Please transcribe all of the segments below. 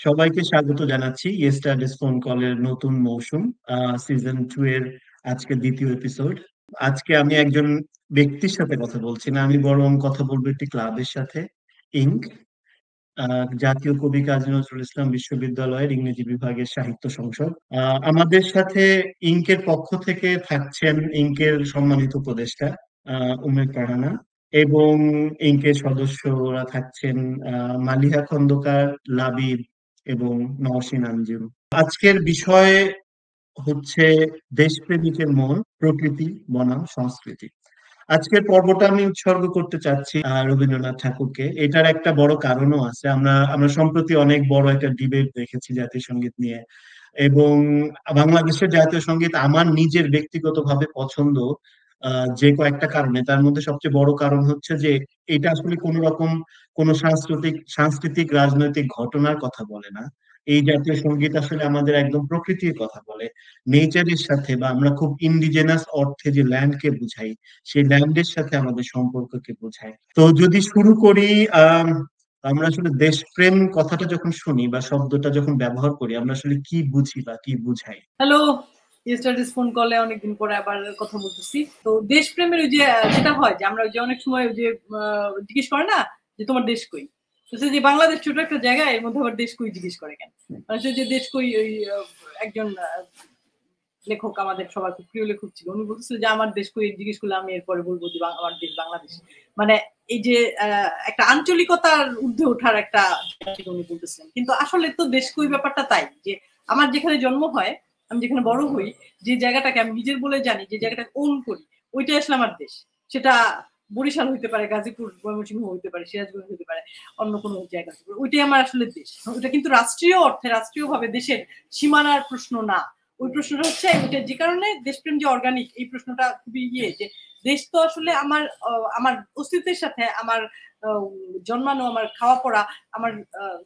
সবাইকে স্বাগত জানাচ্ছি ইয়েস্টারডেস ফোন কলের নতুন মৌসুম সিজন 2 এর আজকে দ্বিতীয় এপিসোড। আজকে আমি একজন ব্যক্তির সাথে কথা বলছি না, আমি বরং কথা বলবো একটি ক্লাবের সাথে। ইঙ্ক জাতীয় কবি কাজী নজরুল ইসলাম বিশ্ববিদ্যালয়ের ইংরেজি বিভাগের সাহিত্য সংসদ। আমাদের সাথে ইঙ্কের পক্ষ থেকে থাকছেন ইঙ্কের সম্মানিত উপদেষ্টা উমের পারানা, এবং ইঙ্কের সদস্যরা থাকছেন মালিহা খন্দকার, লাবিব এবং নওশিন আঞ্জুম। আজকের বিষয় হচ্ছে দেশপ্রেমিকের মন, প্রকৃতি বনাম সংস্কৃতি। আজকের পর্বটা আমি উৎসর্গ করতে চাচ্ছি রবীন্দ্রনাথ ঠাকুরকে। এটার একটা বড় কারণও আছে। আমরা আমরা সম্প্রতি অনেক বড় একটা ডিবেট দেখেছি জাতীয় সঙ্গীত নিয়ে, এবং বাংলাদেশের জাতীয় সঙ্গীত আমার নিজের ব্যক্তিগতভাবে পছন্দ যে কয়েকটা কারণে। তার মধ্যে সবচেয়ে বড় কারণ হচ্ছে যে এটা আসলে কোনো রকম কোনো সাংস্কৃতিক রাজনৈতিক ঘটনার কথা বলে না। এই জাতীয় সঙ্গীত আসলে আমাদের একদম প্রকৃতির কথা বলে, নেচারের সাথে, বা আমরা খুব ইন্ডিজেনাস অর্থে যে ল্যান্ডকে বুঝাই, সেই ল্যান্ডের সাথে আমাদের সম্পর্ককে বোঝায়। তো যদি শুরু করি, আহ আমরা আসলে দেশপ্রেম কথাটা যখন শুনি বা শব্দটা যখন ব্যবহার করি, আমরা আসলে কি বুঝি বা কি বুঝাই? হ্যালো, ইয়েস্টারডেস ফোন কলে অনেকদিন পরে আবার কথা বলতেছি। তো দেশপ্রেমের ওই যে যেটা হয় যে আমরা ওই যে অনেক সময় ওই যে জিজ্ঞেস করে না যে তোমার দেশ কই, তো সে যে বাংলাদেশ ছোট একটা জায়গা, এর মধ্যে আবার দেশ কই জিজ্ঞেস করে কেন? মানে সে যে দেশ কই, ওই একজন লেখক, আমাদের সবার খুব প্রিয় লেখক ছিল, উনি বলতেছিল যে আমার দেশ কই জিজ্ঞেস করলে আমি এরপরে বলবো যে আমার দেশ বাংলাদেশ। মানে এই যে একটা আঞ্চলিকতার ঊর্ধ্বে ওঠার একটা উনি বলতেছিলেন, কিন্তু আসলে তো দেশ কই ব্যাপারটা তাই যে আমার যেখানে জন্ম হয়, আমি যেখানে বড় হই, যে জায়গাটাকে আমি নিজের বলে জানি, যে জায়গাটাকে ওন করি, ওইটাই আসলে আমার দেশ। সেটা বরিশাল হইতে পারে, গাজীপুর ময়মনসিংহ হইতে পারে, সিরাজগঞ্জ হইতে পারে, অন্য কোনো জায়গা হইতে পারে, ওইটাই আমার আসলে দেশ। ওইটা কিন্তু রাষ্ট্রীয় অর্থে, রাষ্ট্রীয়ভাবে দেশের সীমানার প্রশ্ন না। ওই প্রশ্নটা হচ্ছে এটা, যে কারণে দেশপ্রেম যে অর্গানিক, এই প্রশ্নটা খুবই যে দেশ তো আসলে আমার আমার অস্তিত্বের সাথে, আমার জন্মানো, আমার খাওয়া পড়া, আমার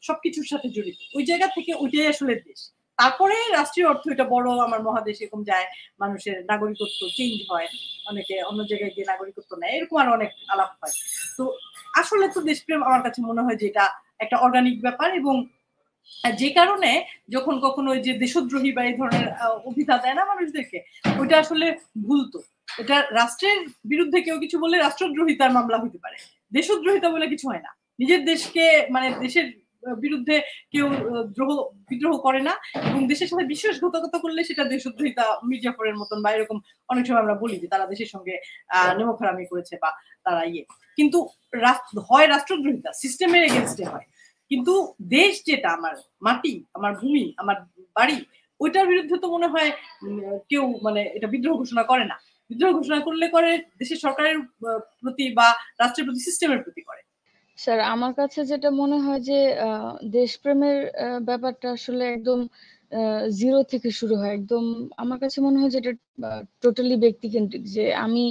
সবকিছুর সাথে জড়িত। ওই জায়গা থেকে ওইটাই আসলে দেশ। তারপরে রাষ্ট্রীয় অর্থ এটা বড়, আমার মহাদেশ এরকম যায়, মানুষের নাগরিকত্ব চেঞ্জ হয়, অনেকে অন্য জায়গায় গিয়ে নাগরিকত্ব নেয়, এরকম আরো অনেক আলাপ হয়। তো আসলে তো দেশপ্রেম আমার কাছে মনে হয় যে এটা একটা অর্গানিক ব্যাপার, এবং যে কারণে যখন কখনো ওই যে দেশদ্রোহী বা এই ধরনের অভিধা দেয় না মানুষদেরকে, ওইটা আসলে ভুল। তো এটা রাষ্ট্রের বিরুদ্ধে কেউ কিছু বলে রাষ্ট্রদ্রোহিতার মামলা হতে পারে, দেশদ্রোহিতা বলে কিছু হয় না। নিজের দেশকে, মানে দেশের বিরুদ্ধে কেউ বিদ্রোহ করে না, এবং দেশের সাথে বিশ্বাসঘাতকতা করলে সেটা দেশদ্রোহিতা। মির্জাফরের মতন বা এরকম অনেক সময় আমরা বলি যে তারা দেশের সঙ্গে নেমখারামি করেছে বা তারা কিন্তু হয় রাষ্ট্রদ্রোহিতা, সিস্টেমের এগেনস্টে হয়। কিন্তু দেশ যেটা আমার মাটি, আমার ভূমি, আমার বাড়ি, ওইটার বিরুদ্ধে তো মনে হয় কেউ মানে এটা বিদ্রোহ ঘোষণা করে না। বিদ্রোহ ঘোষণা করলে করে দেশের সরকারের প্রতি বা রাষ্ট্রের প্রতি, সিস্টেমের প্রতি করে। স্যার, আমার কাছে যেটা মনে হয় যে দেশপ্রেমের ব্যাপারটা আসলে একদম জিরো থেকে শুরু হয়। একদম আমার কাছে মনে হয় যে এটা টোটালি ব্যক্তিকেন্দ্রিক, যে আমি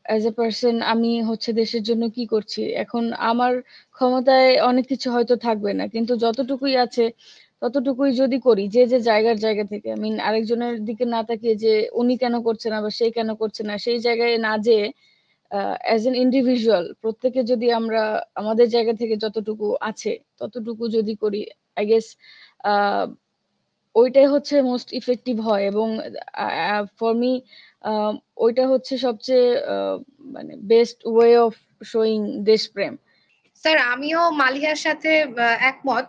অ্যাজ এ পার্সন আমি হচ্ছে দেশের জন্য কি করছি। এখন আমার ক্ষমতায় অনেক কিছু হয়তো থাকবে না, কিন্তু যতটুকুই আছে ততটুকুই যদি করি, যে যে জায়গা থেকে, আমি আরেকজনের দিকে না তাকিয়ে যে উনি কেন করছে না বা সে কেন করছে না, সেই জায়গায় না যেয়ে অ্যাজ এন ইন্ডিভিজুয়াল প্রত্যেকে যদি আমরা আমাদের জায়গা থেকে যতটুকু আছে ততটুকু যদি করি, আই গেস ওইটাই হচ্ছে মোস্ট ইফেক্টিভ হয়। এবং ফর মি ওইটা হচ্ছে সবচেয়ে মানে বেস্ট ওয়ে অফ শোয়িং দেশপ্রেম। স্যার, আমিও মালিহার সাথে একমত।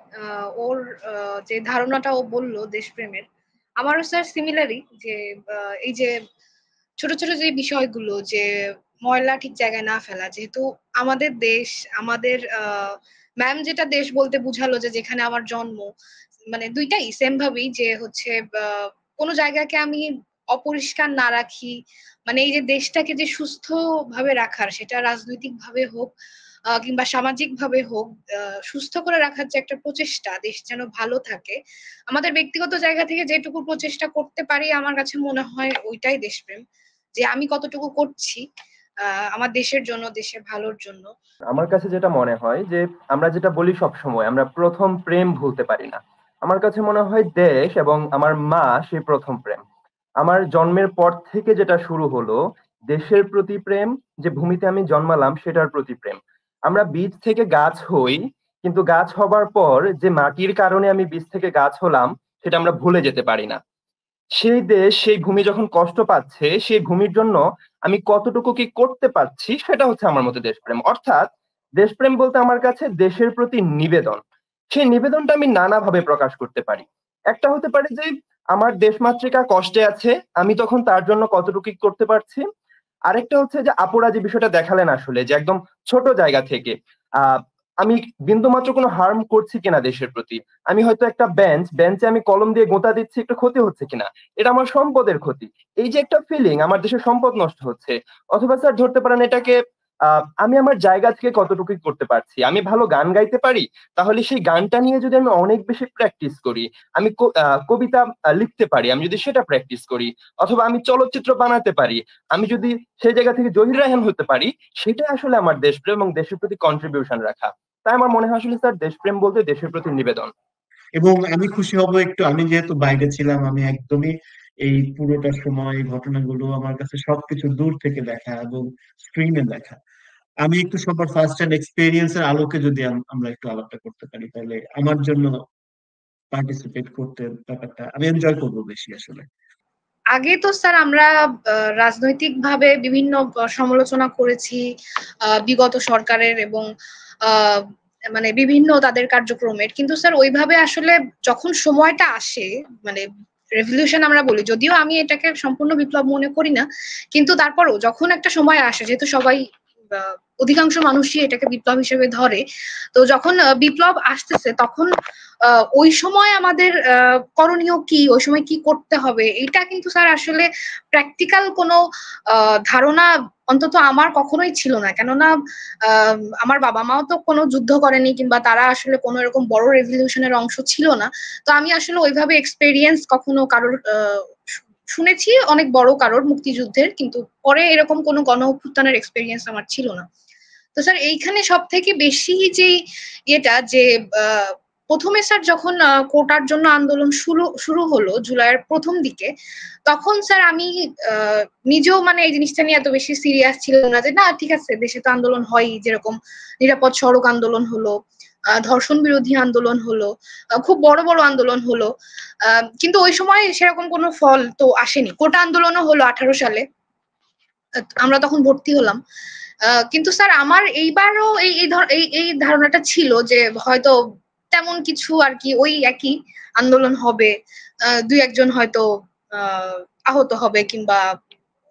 ওর যে ধারণাটা ও বললো দেশপ্রেমের, আমারও স্যার সিমিলারই। যে এই যে ছোট ছোট যে বিষয়গুলো, যে ময়লা ঠিক জায়গায় না ফেলা, যেহেতু আমাদের দেশ, আমাদের ম্যাম যেটা দেশ বলতে বুঝালো যে যেখানে আমার জন্ম, মানে দুইটাই সেম ভাবেই যে হচ্ছে কোনো জায়গাকে আমি অপরিষ্কার না রাখি, মানে এই যে দেশটাকে যে সুস্থ ভাবে রাখার, সেটা রাজনৈতিক ভাবে হোক কিংবা সামাজিক ভাবে হোক, সুস্থ করে রাখার যে একটা প্রচেষ্টা, দেশ যেন ভালো থাকে, আমাদের ব্যক্তিগত জায়গা থেকে যেটুকু প্রচেষ্টা করতে পারি, আমার কাছে মনে হয় ওইটাই দেশপ্রেম। যে আমি কতটুকু করছি আমার দেশের জন্য, দেশের ভালোর জন্য। আমার কাছে যেটা মনে হয় যে আমরা যেটা বলি সব সময়, আমরা প্রথম প্রেম ভুলতে পারি না। আমার কাছে মনে হয় দেশ এবং আমার মা সেই প্রথম প্রেম। আমার জন্মের পর থেকে যেটা শুরু হলো, দেশের প্রতি প্রেম, যে ভূমিতে আমি জন্মালাম সেটার প্রতি প্রেম। আমরা বীজ থেকে গাছ হই, কিন্তু গাছ হবার পর যে মাটির কারণে আমি বীজ থেকে গাছ হলাম সেটা আমরা ভুলে যেতে পারি না। সেই দেশ সেই ভূমি যখন কষ্ট পাচ্ছে, সেই ভূমির জন্য আমি কতটুকু কি করতে পারছি সেটা হচ্ছে আমার মতে দেশপ্রেম। অর্থাৎ দেশপ্রেম বলতে আমার কাছে দেশের প্রতি নিবেদন। সেই নিবেদনটা আমি নানাভাবে প্রকাশ করতে পারি। একটা হতে পারে যে আমার দেশমাতৃকা কষ্টে আছে, আমি তখন তার জন্য কতটুকু কি করতে পারছি। আরেকটা হচ্ছে যে আপুরা যে বিষয়টা দেখালেন আসলে যে একদম ছোট জায়গা থেকে আহ আমি বিন্দুমাত্র কোনো হার্ম করছি কিনা দেশের প্রতি। আমি হয়তো একটা বেঞ্চে আমি কলম দিয়ে গোঁতা দিচ্ছি, একটু ক্ষতি হচ্ছে কিনা, এটা আমার সম্পদের ক্ষতি। এই যে একটা ফিলিং আমার দেশের সম্পদ নষ্ট হচ্ছে। অথবা স্যার ধরতে পারেন এটাকে আমি আমার জায়গা থেকে কতটুকু করতে পারছি। আমি ভালো গান গাইতে পারি, তাহলে সেই গানটা নিয়ে যদি আমি অনেক বেশি প্র্যাকটিস করি, আমি কবিতা লিখতে পারি, আমি যদি সেটা প্র্যাকটিস করি, অথবা আমি চলচ্চিত্র বানাতে পারি, আমি যদি সেই জায়গা থেকে জহির রায়হান হতে পারি, সেটা আসলে আমার দেশপ্রেম এবং দেশের প্রতি কন্ট্রিবিউশন রাখা। তাই আমার মনে হয় আসলে স্যার দেশপ্রেম বলতে দেশের প্রতি নিবেদন। এবং আমি খুশি হব একটু, আমি যেহেতু বাইরে ছিলাম, আমি একদমই এই পুরোটা সময় এই ঘটনাগুলো আমার কাছে সবকিছু দূর থেকে দেখা এবং স্ক্রিনে দেখা। আমি একটু সবার ফার্স্ট হ্যান্ড এক্সপিরিয়েন্স এর আলোকে যদি আমরা একটু আলাপটা করতে পারি, তাহলে আমার জন্য পার্টিসিপেট করতে ব্যাপারটা আমি এনজয় করবো বেশি আসলে। আগে তো স্যার আমরা রাজনৈতিক ভাবে বিভিন্ন সমালোচনা করেছি বিগত সরকারের এবং আহ, মানে বিভিন্ন তাদের কার্যক্রমের, কিন্তু স্যার ওইভাবে আসলে যখন সময়টা আসে, মানে রেভলিউশন আমরা বলি, যদিও আমি এটাকে সম্পূর্ণ বিপ্লব মনে করি না, কিন্তু তারপরও যখন একটা সময় আসে, যেহেতু সবাই অধিকাংশ মানুষই এটাকে বিপ্লব হিসেবে ধরে, তো যখন বিপ্লব আসতেছে তখন ওই সময় আমাদের করণীয় কি, ওই সময় কি করতে হবে, এটা কিন্তু স্যার আসলে প্র্যাকটিক্যাল কোনো ধারণা অন্তত আমার কখনোই ছিল না। কেননা আমার বাবা মাও তো কোনো যুদ্ধ করেনি, কিংবা তারা আসলে কোনো এরকম বড় রেভলিউশনের অংশ ছিল না। তো আমি আসলে ওইভাবে এক্সপেরিয়েন্স কখনো কারোর শুনেছি অনেক বড় কারোর মুক্তিযুদ্ধের, কিন্তু পরে এরকম কোনো গণ অভ্যুত্থানের এক্সপেরিয়েন্স আমার ছিল না। তো স্যার এইখানে সব থেকে বেশি যে এটা যে প্রথমে স্যার যখন কোটার জন্য আন্দোলন শুরু শুরু হলো জুলাইয়ের প্রথম দিকে, তখন স্যার আমি নিজেও মানে এই জিনিসটা নিয়ে এত বেশি সিরিয়াস ছিলাম না, যে না ঠিক আছে দেশে তো আন্দোলন হয়, যেরকম নিরাপদ সড়ক আন্দোলন হলো, ধর্ষণ বিরোধী আন্দোলন হলো, খুব বড় বড় আন্দোলন হলো, কিন্তু ওই সময় সেরকম কোনো ফল তো আসেনি। কোটা আন্দোলনও হলো 18 সালে, আমরা তখন ভর্তি হলাম। কিন্তু স্যার আমার এইবারও এই এই এই ধারণাটা ছিল যে হয়তো তেমন কিছু আর কি, ওই একই আন্দোলন হবে, দুই একজন হয়তো আহত হবে কিংবা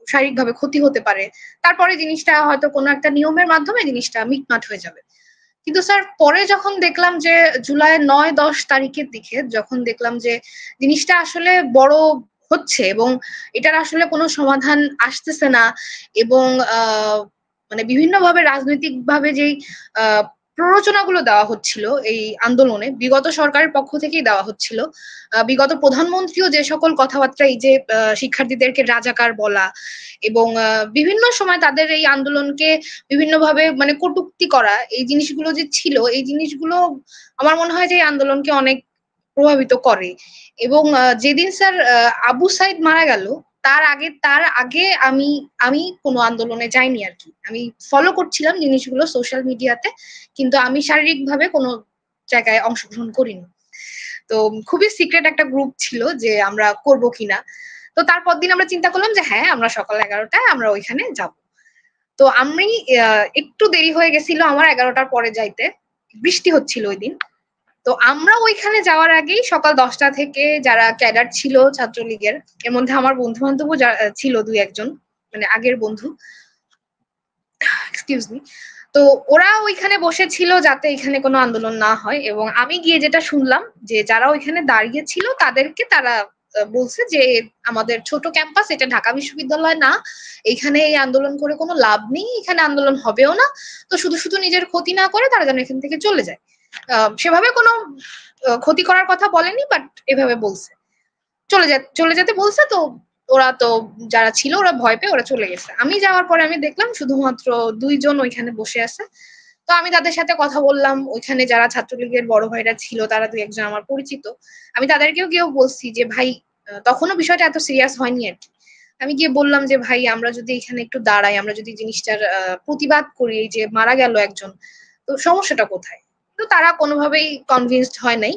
শারীরিকভাবে ক্ষতি হতে পারে, তারপরে জিনিসটা হয়তো কোনো একটা নিয়মের মাধ্যমে জিনিসটা মিটমাট হয়ে যাবে। কিন্তু স্যার পরে যখন দেখলাম যে জুলাইয়ের 9-10 তারিখের দিকে যখন দেখলাম যে জিনিসটা আসলে বড় হচ্ছে এবং এটার আসলে কোনো সমাধান আসতেছে না, এবং মানে বিভিন্নভাবে রাজনৈতিক ভাবে যেই প্ররোচনাগুলো দেওয়া হচ্ছিল এই আন্দোলনে, বিগত সরকারের পক্ষ থেকেই দেওয়া হচ্ছিল, বিগত প্রধানমন্ত্রীও যে সকল কথাবার্তা, এই যে শিক্ষার্থীদেরকে রাজাকার বলা এবং বিভিন্ন সময় তাদের এই আন্দোলনকে বিভিন্নভাবে মানে কটূক্তি করা, এই জিনিসগুলো যে ছিল, এই জিনিসগুলো আমার মনে হয় যে এই আন্দোলনকে অনেক প্রভাবিত করে। এবং যেদিন স্যার আবু সাইদ মারা গেল, তার আগে আমি আমি কোনো আন্দোলনে যাইনি আর কি। আমি ফলো করছিলাম জিনিসগুলো সোশ্যাল মিডিয়াতে, কিন্তু আমি শারীরিকভাবে কোনো জায়গায় অংশগ্রহণ করিনি। তো খুবই সিক্রেট একটা গ্রুপ ছিল যে আমরা করব কিনা। তো তারপর দিন আমরা চিন্তা করলাম যে হ্যাঁ আমরা সকাল 11টায় আমরা ওইখানে যাব। তো আমি একটু দেরি হয়ে গেছিল আমার 11টার পরে যাইতে, বৃষ্টি হচ্ছিল ওই দিন। তো আমরা ওইখানে যাওয়ার আগেই সকাল 10টা থেকে যারা ক্যাডার ছিল ছাত্রলীগের, এর মধ্যে আমার বন্ধু বান্ধবও ছিল দুই একজন, মানে আগের বন্ধু, এক্সকিউজ মি। তো ওরা ওইখানে বসেছিল যাতে এখানে কোনো আন্দোলন না হয়, এবং আমি গিয়ে যেটা শুনলাম যে যারা ওইখানে দাঁড়িয়ে ছিল তাদেরকে তারা বলছে যে আমাদের ছোট ক্যাম্পাস, এটা ঢাকা বিশ্ববিদ্যালয় না, এখানে এই আন্দোলন করে কোনো লাভ নেই, এখানে আন্দোলন হবেও না, তো শুধু শুধু নিজের ক্ষতি না করে তারা যেন এখান থেকে চলে যায়। সেভাবে কোনো ক্ষতি করার কথা বলেনি, বাট এভাবে বলছে চলে যেতে বলছে। তো ওরা তো যারা ছিল ওরা ভয় পেয়ে ওরা চলে গেছে। আমি যাওয়ার পরে আমি দেখলাম শুধুমাত্র 2 জন ওইখানে বসে আছে। তো আমি তাদের সাথে কথা বললাম, ওইখানে যারা ছাত্রলীগের বড় ভাইরা ছিল তারা 2-1 জন আমার পরিচিত। আমি তাদেরকেও গিয়েও বলছি যে ভাই, তখনও বিষয়টা এত সিরিয়াস হয়নি আর কি, আমি গিয়ে বললাম যে ভাই আমরা যদি এখানে একটু দাঁড়াই, আমরা যদি জিনিসটার প্রতিবাদ করি, এই যে মারা গেল একজন, তো সমস্যাটা কোথায়? কিন্তু তারা কোনোভাবেই কনভিন্সড হয় নাই,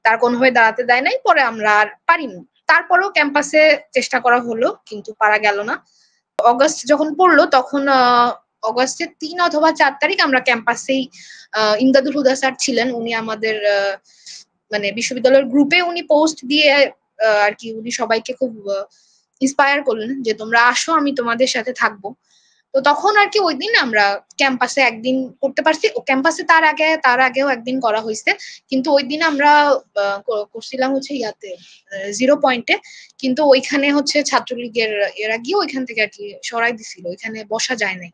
তার কোনোভাবে দাঁড়াতে দেয় নাই, পরে আমরা আর পারিনি। তারপরেও ক্যাম্পাসে চেষ্টা করা হলো, কিন্তু পারা গেল না। অগাস্ট যখন পড়লো তখন অগাস্টের 3 অথবা 4 তারিখ আমরা ক্যাম্পাসেই, ইমদাদুল হুদা স্যার ছিলেন, উনি আমাদের মানে বিশ্ববিদ্যালয়ের গ্রুপে উনি পোস্ট দিয়ে আর কি উনি সবাইকে খুব ইন্সপায়ার করলেন যে তোমরা আসো, আমি তোমাদের সাথে থাকবো। তো তখন আর কি ওই দিন আমরা ক্যাম্পাসে একদিন করতে পারছি। ও ক্যাম্পাসে তার আগেও একদিন করা হয়েছে, কিন্তু ওই দিন আমরা করছিলাম হচ্ছে ইয়াতে 0 পয়েন্টে, কিন্তু ওইখানে হচ্ছে ছাত্রলীগের এরা গিয়ে ওইখান থেকে আর কি সরাই দিছিল, ওইখানে বসা যায় নাই।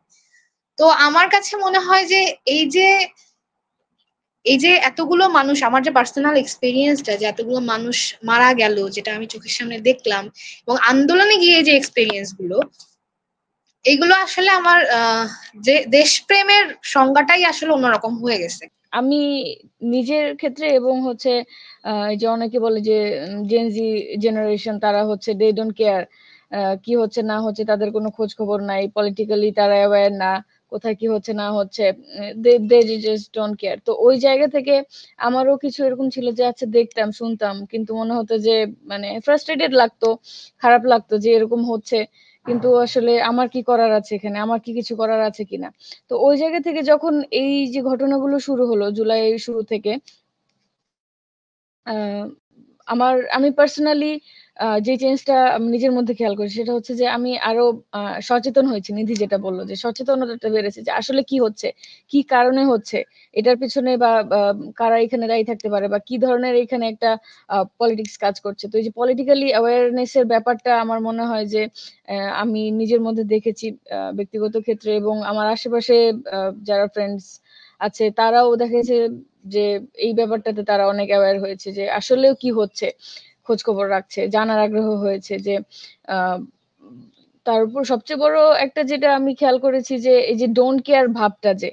তো আমার কাছে মনে হয় যে এই যে এতগুলো মানুষ, আমার যে পার্সোনাল এক্সপেরিয়েন্সটা, যে এতগুলো মানুষ মারা গেল, যেটা আমি চোখের সামনে দেখলাম, এবং আন্দোলনে গিয়ে যে এক্সপেরিয়েন্স গুলো, এগুলো আসলে আমার যে দেশপ্রেমের সংজ্ঞাটাই আসলে অন্যরকম হয়ে গেছে। আমি নিজের ক্ষেত্রে এবং হচ্ছে যে অনেকে বলে যে জেনজি জেনারেশন, তারা হচ্ছে দে ডোন্ট কেয়ার, কি হচ্ছে না হচ্ছে তাদের কোনো খোঁজ খবর নাই, পলিটিক্যালি তারা অ্যাওয়্যার না, কোথায় কি হচ্ছে না হচ্ছে, দে জাস্ট ডোন্ট কেয়ার। তো ওই জায়গা থেকে আমারও কিছু এরকম ছিল যে আচ্ছা দেখতাম শুনতাম, কিন্তু মনে হতো যে মানে ফ্রাস্ট্রেটেড লাগতো, খারাপ লাগতো যে এরকম হচ্ছে, কিন্তু আসলে আমার কি করার আছে এখানে, আমার কি কিছু করার আছে কিনা। তো ওই জায়গা থেকে যখন এই যে ঘটনাগুলো শুরু হলো জুলাই শুরু থেকে, আমি পার্সোনালি যে চেঞ্জটা আমি নিজের মধ্যে খেয়াল করি সেটা হচ্ছে যে আমি আরো সচেতন হয়েছি। নিধি যেটা বললো যে সচেতনতাটা বেড়েছে, যে আসলে কি হচ্ছে, কি কারণে হচ্ছে, এটার পিছনে বা কারা এখানে দায়ী থাকতে পারে, বা কি ধরনের এখানে একটা পলিটিক্স কাজ করছে। তো এই যে পলিটিক্যালি অ্যাওয়ারনেস এর ব্যাপারটা আমার মনে হয় যে আমি নিজের মধ্যে দেখেছি ব্যক্তিগত ক্ষেত্রে, এবং আমার আশেপাশে যারা ফ্রেন্ডস আছে তারাও দেখেছে যে এই ব্যাপারটাতে তারা অনেক অ্যাওয়্যার হয়েছে, যে আসলেও কি হচ্ছে, খোঁজ খবর রাখছে, জানার আগ্রহ হয়েছে। যে তার উপর সবচেয়ে বড় একটা যেটা আমি খেয়াল করেছি যে এই যে ডোন্ট কেয়ার ভাবটা, যে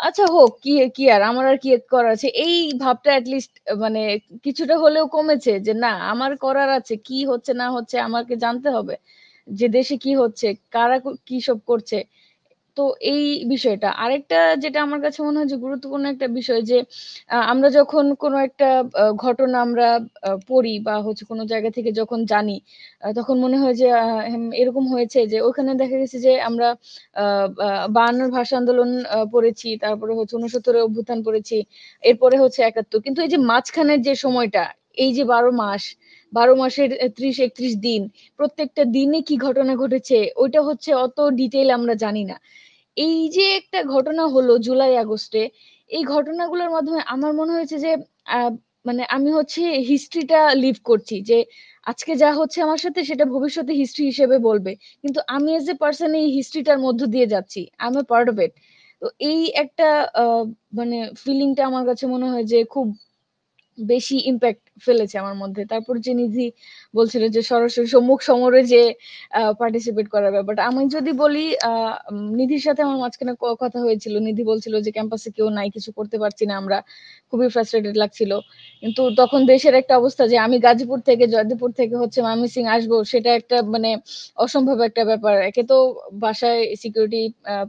আচ্ছা হোক, কি কি আর আমার আর কি করার আছে, এই ভাবটা অ্যাটলিস্ট মানে কিছুটা হলেও কমেছে, যে না আমার করার আছে, কি হচ্ছে না হচ্ছে আমাকে জানতে হবে, যে দেশে কি হচ্ছে, কারা কি সব করছে। তো এই বিষয়টা আরেকটা যেটা আমার কাছে মনে হয় যে গুরুত্বপূর্ণ একটা বিষয়, যে আমরা যখন কোনো একটা ঘটনা আমরা পড়ি বা হচ্ছে কোনো জায়গা থেকে যখন জানি, তখন মনে হয় যে এরকম হয়েছে, যে ওখানে দেখা গেছে যে আমরা 52 ভাষা আন্দোলন পড়েছি, তারপরে হচ্ছে 69 অভ্যুত্থান পড়েছি, এরপরে হচ্ছে 71, কিন্তু এই যে মাঝখানের যে সময়টা, এই যে 12 মাস, 12 মাসের 30-31 দিন, প্রত্যেকটা দিনে কি ঘটনা ঘটেছে ওইটা হচ্ছে অত ডিটেইল আমরা জানি না। এই যে একটা ঘটনা হলো জুলাই আগস্টে, এই ঘটনাগুলোর মাধ্যমে আমার মনে হয়েছে যে আহ, মানে আমি হচ্ছে হিস্ট্রিটা লিভ করছি, যে আজকে যা হচ্ছে আমার সাথে সেটা ভবিষ্যতে হিস্ট্রি হিসেবে বলবে, কিন্তু আমি এজ এ পার্সন এই হিস্ট্রিটার মধ্য দিয়ে যাচ্ছি, I M A part of it. তো এই একটা মানে ফিলিংটা আমার কাছে মনে হয় যে খুব বেশি ইম্প্যাক্ট ফেলেছে আমার মধ্যে। তারপর যে নিধি বলছিল যে সরাসরি সম্মুখ সমরে যে পার্টিসিপেট করার ব্যাপারটা, আমি যদি বলি নিধির সাথে আমার মাঝখানে কথা হয়েছিল, নিধি বলছিল যে ক্যাম্পাসে কেউ নাই, কিছু করতে পারছি না আমরা, খুবই ফ্রাস্ট্রেটেড লাগছিল। কিন্তু তখন দেশের একটা অবস্থা যে আমি গাজীপুর থেকে জয়দেবপুর থেকে হচ্ছে ময়মনসিং আসবো, সেটা একটা মানে অসম্ভব একটা ব্যাপার। একে তো বাসায় সিকিউরিটি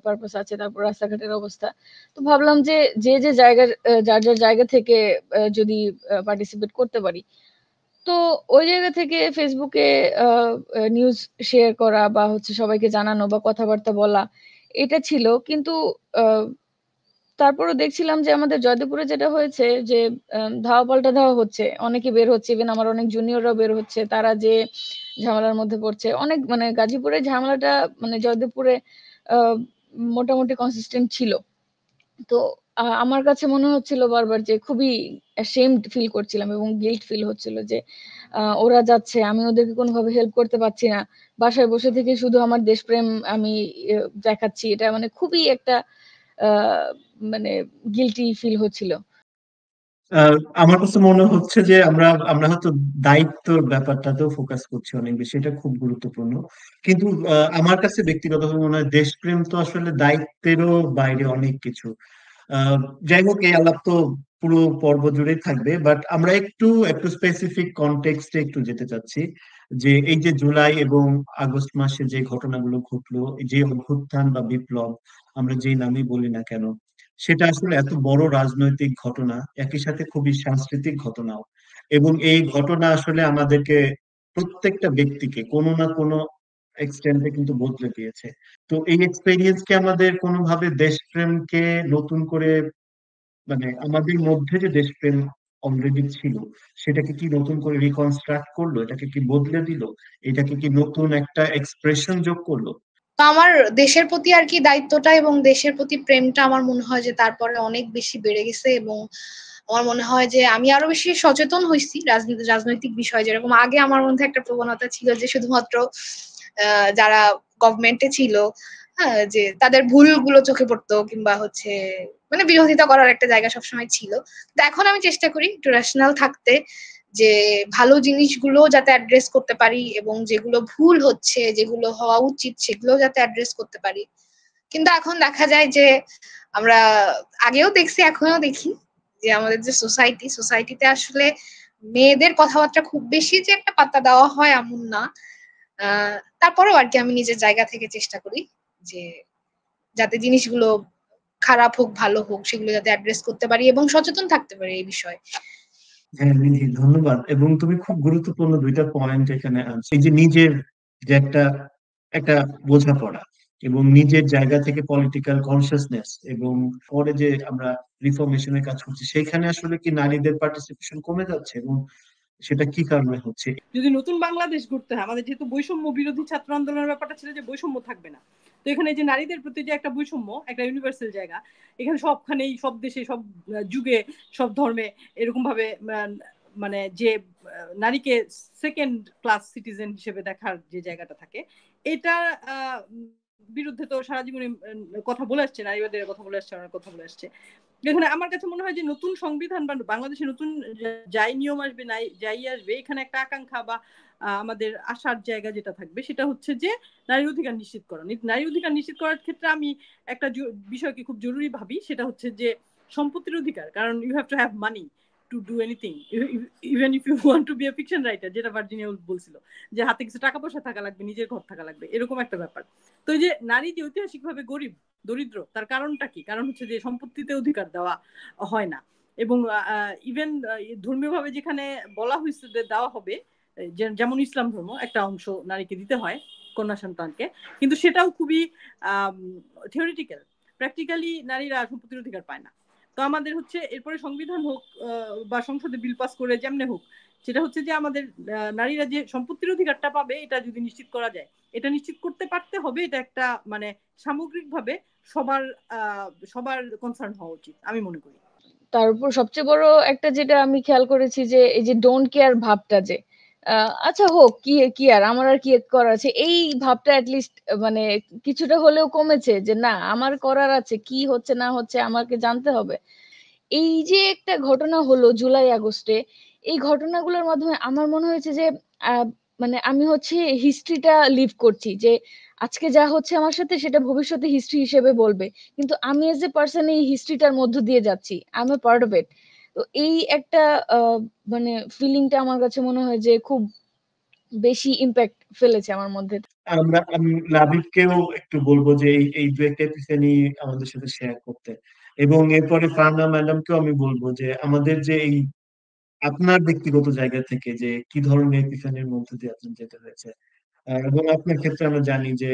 পারপাস আছে, তারপর রাস্তাঘাটের অবস্থা। তো ভাবলাম যে যে যে জায়গার যার যার জায়গা থেকে যদি পার্টিসিপেট করতে পারি। তো ওই জায়গা থেকে ফেসবুকে নিউজ শেয়ার করা বা হচ্ছে সবাইকে জানানো বা কথাবার্তা বলা, এটা ছিল। কিন্তু আহ, তারপরও দেখছিলাম যে আমাদের জয়দেবপুরে যেটা হয়েছে, যে ধাওয়া পাল্টা ধাওয়া হচ্ছে, অনেকে বের হচ্ছে, ইভেন আমার অনেক জুনিয়ররাও বের হচ্ছে, তারা যে ঝামেলার মধ্যে পড়ছে অনেক, মানে গাজীপুরে ঝামেলাটা মানে জয়দেবপুরে আহ মোটামুটি কনসিস্টেন্ট ছিল। তো আমার কাছে মনে হচ্ছিল বারবার যে খুবই অ্যাশেমড ফিল করছিলাম এবং গিল্ট ফিল হচ্ছিল, যে ওরা যাচ্ছে, আমি ওদেরকে কোনোভাবে হেল্প করতে পারছি না, বাসায় বসে থেকে শুধু আমার দেশপ্রেম আমি দেখাচ্ছি, এটা মানে খুবই একটা আহ মানে গিল্টি ফিল হচ্ছিল। আমার কাছে মনে হচ্ছে যে আমরা আমরা হয়তো দায়িত্বর ব্যাপারটাতেও ফোকাস করছি অনেক বেশি, এটা খুব গুরুত্বপূর্ণ। কিন্তু আমার কাছে ব্যক্তিগতভাবে মনে হয় দেশপ্রেম তো আসলে দায়িত্বেরও বাইরে অনেক কিছু। আহ যাই হোক, এই আলাপ তো পুরো পর্ব জুড়েই থাকবে, বাট আমরা একটু একটু স্পেসিফিক কনটেক্সটে একটু যেতে চাচ্ছি। যে এই যে জুলাই এবং আগস্ট মাসে যে ঘটনাগুলো ঘটলো, যে অভ্যুত্থান বা বিপ্লব আমরা যেই নামই বলি না কেন, সেটা আসলে এত বড় রাজনৈতিক ঘটনা, একই সাথে খুবই সাংস্কৃতিক ঘটনাও। এবং এই ঘটনা আসলে আমাদেরকে, প্রত্যেকটা ব্যক্তিকে কোনো না কোনো এক্সটেন্টে কিন্তু বদলে দিয়েছে। তো এই এক্সপেরিয়েন্স কি আমাদের কোনোভাবে দেশপ্রেমকে নতুন করে, মানে আমাদের মধ্যে যে দেশপ্রেম অলরেডি ছিল, সেটাকে কি নতুন করে রিকনস্ট্রাক্ট করলো? এটাকে কি বদলে দিল? এটাকে কি নতুন একটা এক্সপ্রেশন যোগ করলো? তো আমার দেশের প্রতি আর কি দায়িত্বটা এবং দেশের প্রতি প্রেমটা আমার মনে হয় যে তারপরে অনেক বেশি বেড়ে গেছে। এবং আমার মনে হয় যে আমি আরো বেশি সচেতন হয়েছি রাজনৈতিক বিষয়। যেরকম আগে আমার মধ্যে একটা প্রবণতা ছিল যে শুধুমাত্র যারা গভর্নমেন্টে ছিল, হ্যাঁ, যে তাদের ভুলগুলো চোখে পড়তো কিংবা হচ্ছে মানে বিরোধিতা করার একটা জায়গা সবসময় ছিল। তো এখন আমি চেষ্টা করি একটু রেশনাল থাকতে, যে ভালো জিনিসগুলো যাতে অ্যাড্রেস করতে পারি এবং যেগুলো ভুল হচ্ছে, যেগুলো হওয়া উচিত সেগুলো যাতে অ্যাড্রেস করতে পারি। কিন্তু এখন দেখা যায় যে আমরা আগেও দেখছি, এখনো দেখি যে আমাদের যে সোসাইটিতে আসলে মেয়েদের কথাবার্তা খুব বেশি যে একটা পাত্তা দেওয়া হয় এমন না। তারপরেও আর কি আমি নিজের জায়গা থেকে চেষ্টা করি যে যাতে জিনিসগুলো খারাপ হোক ভালো হোক সেগুলো যাতে অ্যাড্রেস করতে পারি এবং সচেতন থাকতে পারি এই বিষয়ে। হ্যাঁ নিধি, ধন্যবাদ। এবং তুমি খুব গুরুত্বপূর্ণ দুইটা পয়েন্ট এখানে আনছো, এই যে নিজের যে একটা একটা বোঝাপড়া এবং নিজের জায়গা থেকে পলিটিক্যাল কনসিয়াসনেস, এবং পরে যে আমরা রিফরমেশনের কাজ করছি, সেখানে আসলে কি নারীদের পার্টিসিপেশন কমে যাচ্ছে, এবং সেটা কি কারণে হচ্ছে? যদি নতুন বাংলাদেশ গড়তে হয়, আমাদের যেহেতু বৈষম্য বিরোধী ছাত্র আন্দোলনের ব্যাপারটা ছিল যে বৈষম্য থাকবে না, তো এখানে যে নারীদের প্রতি যে একটা বৈষম্য, একটা ইউনিভার্সাল জায়গা, এখানে সবখানেই সব দেশে সব যুগে সব ধর্মে এরকম ভাবে মানে যে নারীকে সেকেন্ড ক্লাস সিটিজেন হিসেবে দেখার যে জায়গাটা থাকে, এটা বিরুদ্ধে তো সারা জীবনে কথা বলে আসছে, নারীবাদের কথা বলে আসছে, অনেক কথা বলে আসছে। এখানে আমার কাছে মনে হয় যে নতুন সংবিধান বা বাংলাদেশে নতুন যাই নিয়ম আসবে, যাই আসবে, এখানে একটা আকাঙ্ক্ষা বা আমাদের আশার জায়গা যেটা থাকবে সেটা হচ্ছে যে নারীর অধিকার নিশ্চিত করা। নারীর অধিকার নিশ্চিত করার ক্ষেত্রে আমি একটা বিষয়কে খুব জরুরি ভাবি, সেটা হচ্ছে যে সম্পত্তির অধিকার। কারণ you have to have money to do anything, even if you want to be a fiction writer, যেটা ভার্জিনিয়া উলফ বলছিল, যে হাতে কিছু টাকা পয়সা থাকা লাগবে, নিজের ঘর থাকা লাগবে, এরকম একটা ব্যাপার। তো এই যে নারী যে ঐতিহাসিকভাবে গরিব দরিদ্র, তার কারণটা কি? কারণ হচ্ছে যে সম্পত্তিতে অধিকার দেওয়া হয় না। এবং ইভেন ধর্মীয়ভাবে যেখানে বলা হয়েছে যে দেওয়া হবে, যেমন ইসলাম ধর্ম একটা অংশ নারীকে দিতে হয়, কন্যা সন্তানকে, কিন্তু সেটাও খুবই থিওরিটিক্যাল। প্র্যাকটিক্যালি নারীরা সম্পত্তির অধিকার পায় না। তো আমাদের হচ্ছে এরপরে সংবিধান হোক বা সংসদে বিল পাস করে যেমনে হোক, সেটা হচ্ছে যে আমাদের নারীরা যে সম্পত্তির অধিকারটা পাবে, এটা যদি নিশ্চিত করা যায়, এটা নিশ্চিত করতে পারতে হবে। এটা একটা মানে সামগ্রিকভাবে সবার কনসার্ন হওয়া উচিত আমি মনে করি। তার উপর সবচেয়ে বড় একটা যেটা আমি খেয়াল করেছি যে এই যে ডোন্ট কেয়ার ভাবটা, যে আচ্ছা হোক কি আর আমার আর কি করার আছে, এই ভাবটা অ্যাটলিস্ট মানে কিছুটা হলেও কমেছে, যে না আমার করার আছে, কি হচ্ছে না হচ্ছে আমাকে জানতে হবে। এই যে একটা ঘটনা হলো জুলাই আগস্টে, এই ঘটনাগুলোর মাধ্যমে আমার মনে হয়েছে যে মানে আমি হচ্ছে হিস্ট্রিটা লিভ করছি, যে আজকে যা হচ্ছে আমার সাথে সেটা ভবিষ্যতে হিস্ট্রি হিসেবে বলবে, কিন্তু আমি এজ এ পার্সন এই হিস্ট্রিটার মধ্য দিয়ে যাচ্ছি, I M A part of it. তো এই একটা মানে ফিলিংটা আমার কাছে মনে হয় যে খুব বেশি ইম্প্যাক্ট ফেলেছে আমার মধ্যে। আমি লাবিবকেও একটু বলবো যে এই দু একটা এপিসোডই আমাদের সাথে শেয়ার করতে, এবং এরপরে ফারনা ম্যাডামকেও আমি বলবো যে আমাদের যে এই আপনার ব্যক্তিগত জায়গা থেকে যে কি ধরনের এপিসোডের মধ্যে দিয়ে আপনার যেতে হয়েছে। এবং আপনার ক্ষেত্রে আমরা জানি যে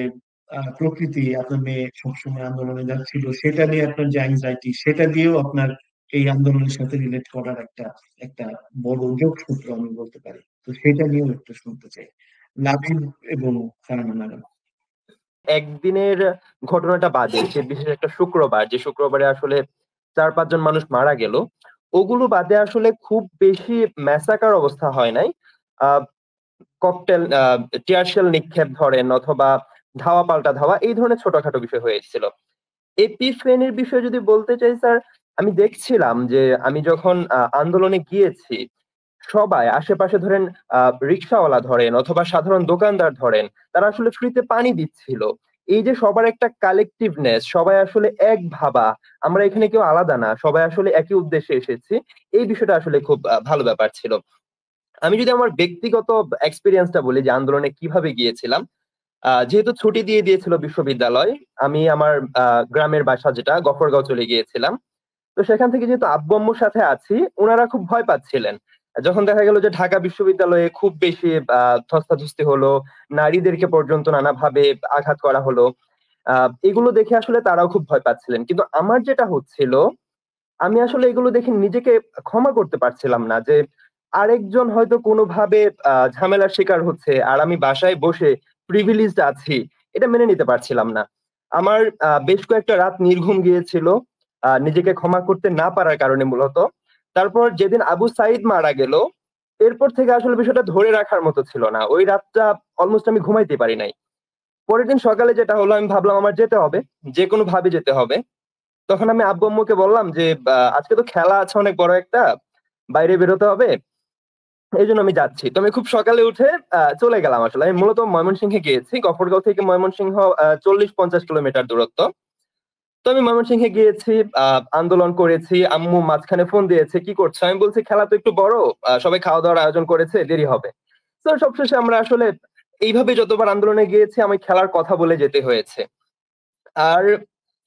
প্রকৃতি, আপনার মেয়ে সবসময় আন্দোলনে যাচ্ছিল, সেটা নিয়ে আপনার যে অ্যাংজাইটি, সেটা দিয়েও আপনার এই আন্দোলনের সাথে রিলেট করার একটা একটা বড় যোগসূত্র আমি বলতে পারি। তো সেটা নিয়েও একটু শুনতে চাই লাবিব এবং ফারহানা ম্যাডাম। একদিনের ঘটনাটা বাদে, যে বিশেষ একটা শুক্রবার, যে শুক্রবারে আসলে 4-5 জন মানুষ মারা গেল, ওগুলো বাদে আসলে খুব বেশি ম্যাসাকার অবস্থা হয় নাই। ককটেল, টিয়ার শেল নিক্ষেপ ধরেন অথবা ধাওয়া পাল্টা ধাওয়া, এই ধরনের ছোটখাটো বিষয় হয়েছিল। এপিফেনির বিষয়ে যদি বলতে চাই স্যার, আমি দেখছিলাম যে আমি যখন আন্দোলনে গিয়েছি, সবাই আশেপাশে ধরেন রিক্সাওয়ালা ধরেন অথবা সাধারণ দোকানদার ধরেন, তারা আসলে ফ্রিতে পানি দিচ্ছিল। এই যে সবার একটা কালেকটিভনেস, সবাই আসলে এক ভাবা, আমরা এখানে কেউ আলাদা না, সবাই আসলে একই উদ্দেশ্যে এসেছি, এই বিষয়টা আসলে খুব ভালো ব্যাপার ছিল। আমি যদি আমার ব্যক্তিগত এক্সপেরিয়েন্সটা বলি যে আন্দোলনে কিভাবে গিয়েছিলাম, যেহেতু ছুটি দিয়ে দিয়েছিল বিশ্ববিদ্যালয়, আমি আমার গ্রামের বাসা যেটা গফরগাঁও চলে গিয়েছিলাম। তো সেখান থেকে যেহেতু আব্বু আম্মুর সাথে আছি, ওনারা খুব ভয় পাচ্ছিলেন যখন দেখা গেল যে ঢাকা বিশ্ববিদ্যালয়ে খুব বেশি ধস্তাধস্তি হলো, নারীদেরকে পর্যন্ত নানাভাবে আঘাত করা হলো। এগুলো দেখে আসলে তারাও খুব ভয় পাচ্ছিলেন, কিন্তু আমার যেটা হচ্ছিল, আমি আসলে এগুলো দেখে নিজেকে ক্ষমা করতে পারছিলাম না যে আরেকজন হয়তো কোনোভাবে ঝামেলার শিকার হচ্ছে আর আমি বাসায় বসে প্রিভিলেজড আছি, এটা মেনে নিতে পারছিলাম না। আমার বেশ কয়েকটা রাত নির্ঘুম গিয়েছিল নিজেকে ক্ষমা করতে না পারার কারণে মূলত। তারপর যেদিন আবু সাইদ মারা গেল, এরপর থেকে আসলে বিষয়টা ধরে রাখার মতো ছিল না। ওই রাতটা অলমোস্ট আমি ঘুমাইতে পারি নাই। পরের দিন সকালে যেটা হলো, আমি ভাবলাম আমার যেতে হবে, যে কোনো ভাবে যেতে হবে। তখন আমি আব্বু আম্মুকে বললাম যে আজকে তো খেলা আছে অনেক বড় একটা, বাইরে বেরোতে হবে, এই জন্য আমি যাচ্ছি। তো আমি খুব সকালে উঠে চলে গেলাম। আসলে আমি মূলত ময়মনসিংহে গিয়েছি, গফরগাঁও থেকে ময়মনসিংহ 40-50 কিলোমিটার দূরত্ব। তো আমি ময়মনসিংহে গিয়েছি, আন্দোলন করেছি। আম্মু মাঝখানে ফোন দিয়েছে, কি করছো? আমি বলছি খেলা তো একটু বড়, সবাই খাওয়া দাওয়ার আয়োজন করেছে, দেরি হবে। তো সবশেষে আমরা আসলে এইভাবে যতবার আন্দোলনে গিয়েছি, আমি খেলার কথা বলে যেতে হয়েছে। আর